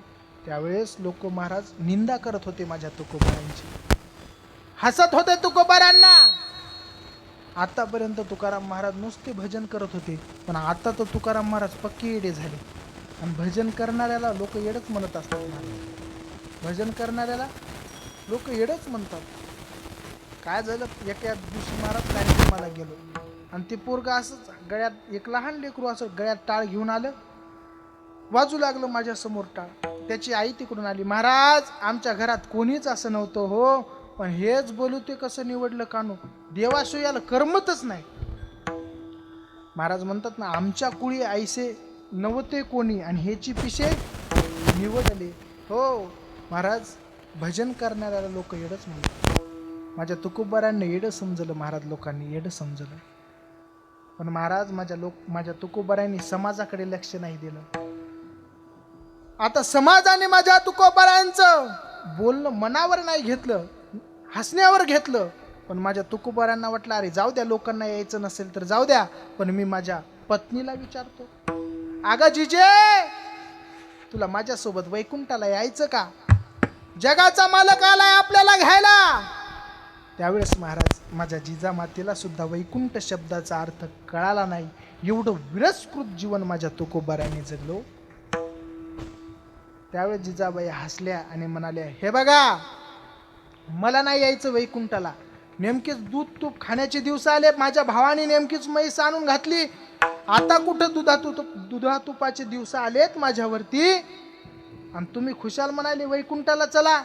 त्यावेळेस लोक महाराज निंदा करत होते माझ्या तुकोबारांची, हसत होते तुकोबारांना. आतापर्यंत तुकाराम महाराज नुसते भजन करत होते, पण आता तर तुकाराम महाराज पक्के येडे झाले. आणि भजन करणाऱ्याला लोक येडच म्हणत असतात महाराज. भजन करणाऱ्याला लोक येडच म्हणतात. काय झालं, एका दिवशी महाराज कार्यक्रमाला गेलो आणि ते पोरग असंच गळ्यात, एक लहान लेकरू असं गळ्यात टाळ घेऊन आलं, वाजू लागलं माझ्या समोर टाळ. त्याची आई तिकडून आली, महाराज आमच्या घरात कोणीच असं नव्हतं हो, पण हेच बोलू ते कसं निवडलं कानू, देवाशिवाय याला करमतच नाही. महाराज म्हणतात ना, आमच्या कुळी ऐसे नव्हते कोणी आणि ह्याची पिशे निवडले. हो महाराज, भजन करणाऱ्याला लोक येडच म्हणतात. माझ्या तुकोबारांना येडं समजलं महाराज, लोकांनी येडं समजलं. पण महाराज माझ्या तुकोबारांनी समाजाकडे लक्ष नाही दिलं. आता समाजाने माझ्या तुकोबारांचं बोलणं मनावर नाही घेतलं, हसण्यावर घेतलं. पण माझ्या तुकोबारांना वाटलं, अरे जाऊ द्या, लोकांना यायचं नसेल तर जाऊ द्या, पण मी माझ्या पत्नीला विचारतो, अगं जिजे तुला माझ्यासोबत वैकुंठाला यायचं का, जगाचा मालक आलाय आपल्याला घ्यायला. त्यावेळेस महाराज माझ्या जिजामातेला सुद्धा वैकुंठ शब्दाचा अर्थ कळाला नाही. एवढं विरसकृत जीवन माझ्या तुकोबाराने जगलो. त्यावेळेस जिजाबाई हसल्या आणि म्हणाल्या, हे बघा मला नाही यायचं वैकुंठाला, नेमकेच दूध तूप खाण्याचे दिवस आले, माझ्या भावाने नेमकीच म्हैस आणून घातली, आता कुठं दुधा तुपाचे दिवस आलेत माझ्यावरती, आणि तुम्ही खुशाल म्हणाले वैकुंठाला चला.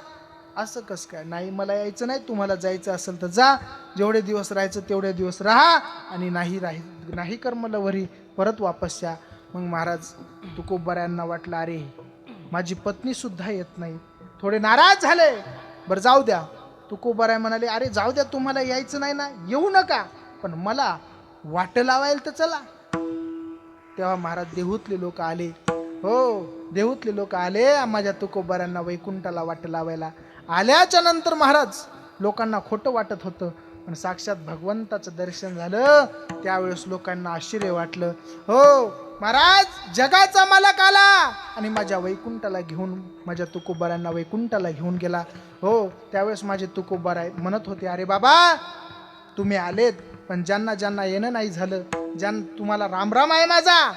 असं कस काय, नाही मला यायचं नाही, तुम्हाला जायचं असेल तर जा, जेवढे दिवस राहायचं तेवढे दिवस राहा, आणि नाही कर्मलवरी परत वापस या. मग महाराज तुकोबारांना वाटलं, अरे माझी पत्नी सुद्धा येत नाही, थोडे नाराज झाले. बरं जाऊ द्या. तुकोबाराय म्हणाले, अरे जाऊ द्या, तुम्हाला यायचं नाही ना, येऊ नका, पण मला वाट लावायला तर चला. तेव्हा महाराज देहूतले लोक आले. हो देहूतले लोक आले माझ्या तुकोबारांना वैकुंठाला वाट लावायला. आल्याच्या नंतर महाराज लोकांना खोटं वाटत होतं, पण साक्षात भगवंताचं दर्शन झालं. त्यावेळेस लोकांना आश्चर्य वाटलं, हो महाराज जगाचा मालक आला आणि माझ्या वैकुंठाला घेऊन, माझ्या तुकोबारांना वैकुंठाला घेऊन गेला. हो त्यावेळेस माझे तुकोबाराय म्हणत होते, अरे बाबा तुम्ही आलेत, पण ज्यांना ज्यांना येणं नाही झालं, तुम्हाला रामराम आहे माझा,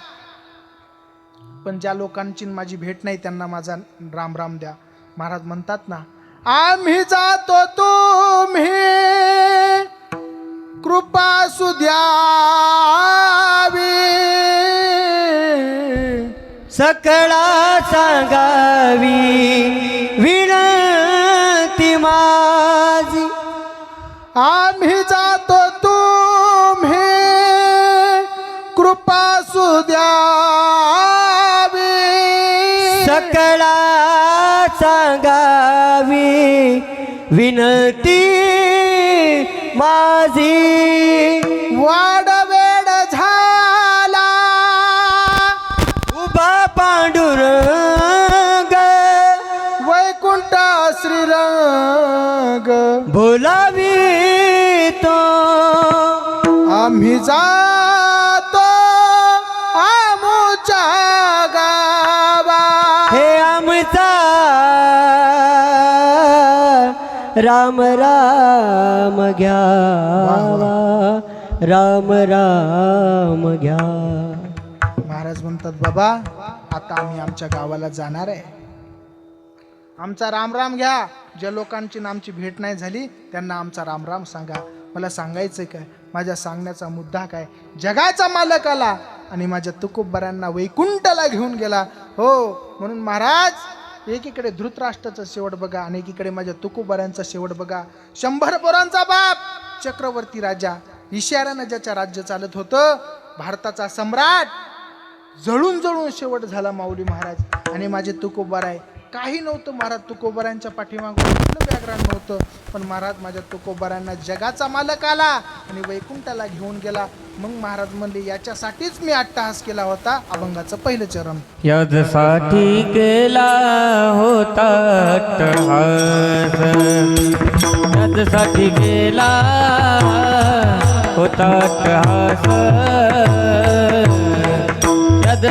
पण ज्या लोकांची माझी भेट नाही त्यांना माझा रामराम द्या. महाराज म्हणतात ना, आम्ही जातो तुम्ही कृपा सुद्यावी, सकळा सांगावी विनंती माझी. आम्ही जातो तुम्ही कृपा सुद्यावी, सकळा सांगावी विनंती माझी. वाड वेड झाला उभा पांडुरंग वैकुंठ श्रीरंग, बोलावी तो आम्ही जातो आमुच्या गावा. हे आमचा राम राम घ्यावा, राम राम घ्या. महाराज म्हणतात, बाबा आता आम्ही आमच्या गावाला जाणार आहे, आमचा रामराम घ्या. ज्या लोकांची आमची भेट नाही झाली त्यांना आमचा रामराम सांगा. मला सांगायचं काय, माझ्या सांगण्याचा मुद्दा काय, जगाचा मालक आला आणि माझ्या तुकोबारांना वैकुंठाला घेऊन गेला. हो, म्हणून महाराज एकीकडे धृतराष्ट्राचा शेवट बघा आणि एकीकडे माझ्या तुकोबारांचा शेवट बघा. 100 पोरांचा बाप, चक्रवर्ती राजा, इशाऱ्यानं ज्याच्या राज्य चालत होतं, भारताचा सम्राट, जळून जळून शेवट झाला माऊली महाराज. आणि माझे तुकोबाराय काही नव्हतं महाराज, तुकोबारांच्या पाठीमागं कुठलं बॅकग्राऊंड नव्हतं, पण महाराज माझ्या तुकोबारांना जगाचा मालक आला आणि वैकुंठाला घेऊन गेला. मग महाराज म्हणले याच्यासाठीच मी अट्टहास केला होता. अभंगाचं पहिलं चरण. यासाठी केला होता अट्टहास, यासाठी केला होता अट्टहास,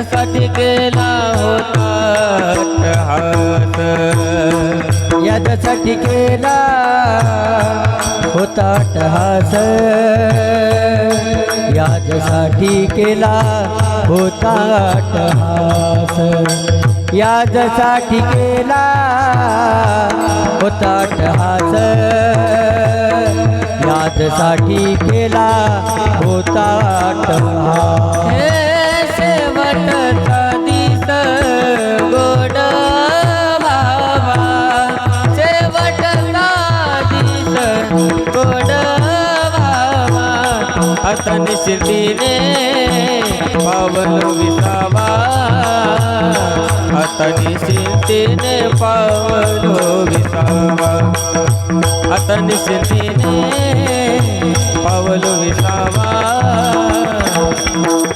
यासाठी केला होता अट्टहास, यासाठी केला होता अट्टहास, यासाठी केला होता अट्टहास, यासाठी केला होता अट्टहास, यासाठी केला होता अट्टहास. शेवटचा दिस गोड भावा, शेवटचा दिस गोड भावा, हाताने शिर्डीने पावलो विसावा, हाताने शिर्डीने पावलो विसावा, हाताने शिर्डीने पावलो विसावा,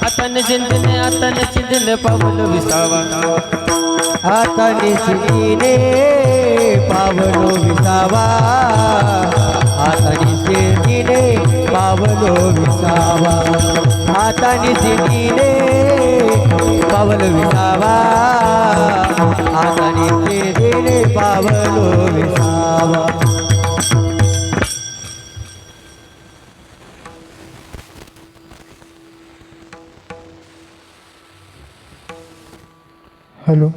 हाताने चिंतने पावलो विसावा, हाताने शिर्डीने पावलो विसावा, हाताने शिर्डीने पावलो विसावा, हाताने शिर्डीने पावलो विसावा, हाताने शिर्डीने पावलो विसावा. हॅलो.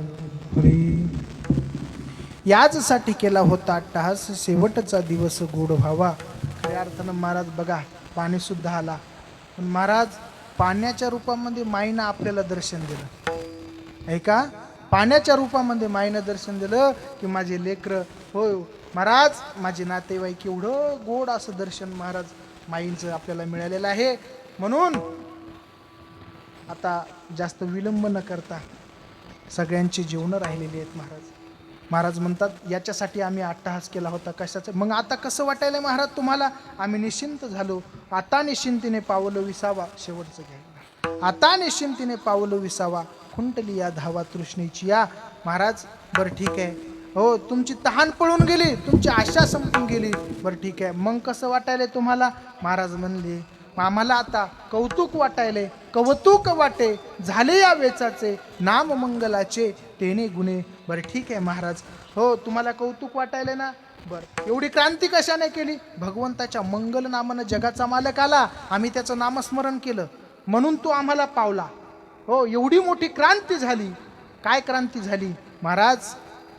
याचसाठी केला होता अट्टहास, शेवटचा दिवस गोड व्हावा. खऱ्या अर्थानं महाराज बघा, पाणी सुद्धा आला, पण महाराज पाण्याच्या रूपामध्ये माईनं आपल्याला दर्शन दिलं. ऐका, पाण्याच्या रूपामध्ये माईनं दर्शन दिलं की माझे लेकरं, होय महाराज माझे नातेवाईक, एवढं गोड असं दर्शन महाराज माईंचं आपल्याला मिळालेलं आहे. म्हणून आता जास्त विलंब न करता सगळ्यांची जेवणं राहिलेली आहेत महाराज. महाराज म्हणतात याच्यासाठी आम्ही अट्टहास केला होता. कशाचं? मग आता कसं वाटायलं महाराज तुम्हाला? आम्ही निश्चिंत झालो. आता निश्चिंतीने पावलं विसावा, शेवटचं घ्यायला, आता निश्चिंतीने पावलं विसावा, खुंटली या धावा तृष्णेची या. महाराज बरं ठीक आहे, हो तुमची तहान पळून गेली, तुमची आशा संपून गेली, बरं ठीक आहे, मग कसं वाटायलंय तुम्हाला? महाराज म्हणले आम्हाला आता कौतुक वाटायले, कौतुक वाटे झाले या वेचाचे, नाम मंगलाचे तेने गुणे. बरं ठीक आहे महाराज, हो तुम्हाला कौतुक वाटायले ना, बरं एवढी क्रांती कशाने केली? भगवंताच्या मंगल नामानं जगाचा मालक आला, आम्ही त्याचं नामस्मरण केलं म्हणून तो आम्हाला पावला. हो एवढी मोठी क्रांती झाली. काय क्रांती झाली महाराज?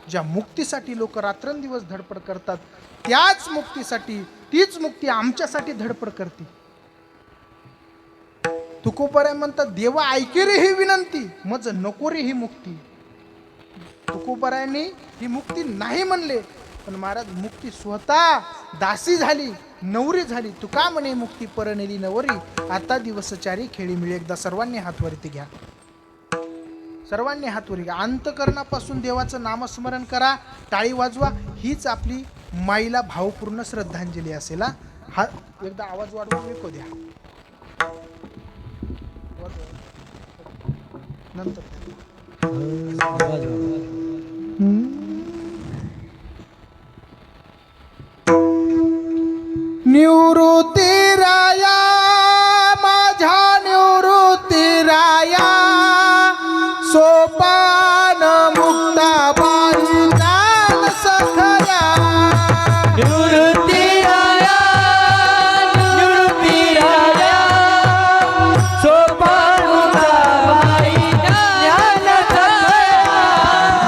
ज्या मुक्तीसाठी लोक रात्रंदिवस धडपड करतात, त्याच मुक्तीसाठी, तीच मुक्ती आमच्यासाठी धडपड करते. तुकोबाराय म्हणतात देवा ऐके रे ही विनंती, मज नको रे ही मुक्ती. तुकोबारायांनी ही मुक्ती नाही म्हणले, पण महाराज मुक्ती स्वतः दासी झाली, नवरी झाली. तुका म्हणे मुक्ती परनेली नवरी, आता दिवसचारी खेळी मिळे. एकदा सर्वांनी हातवरती घ्या, सर्वांनी हातवरी घ्या. अंतकरणापासून देवाचं नामस्मरण करा, टाळी वाजवा. हीच आपली माईला भावपूर्ण श्रद्धांजली असेल. हा एकदा आवाज वाढवून विको द्या, नंतर निवृत्ती राया, माझ्या निवृत्ती राया, सोपान मुक्ताबाई ज्ञान सखया. निवृत्ती राया, निवृत्ती राया, सोपान मुक्ताबाई ज्ञान सखया.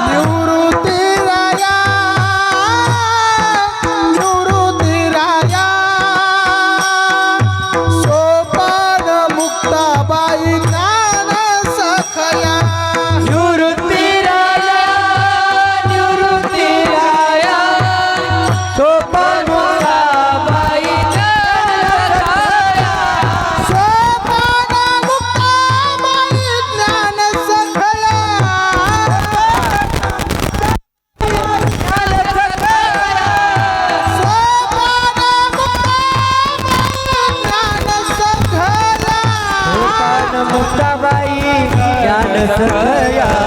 निवृत्ती राया, निवृत्ती राया, सखया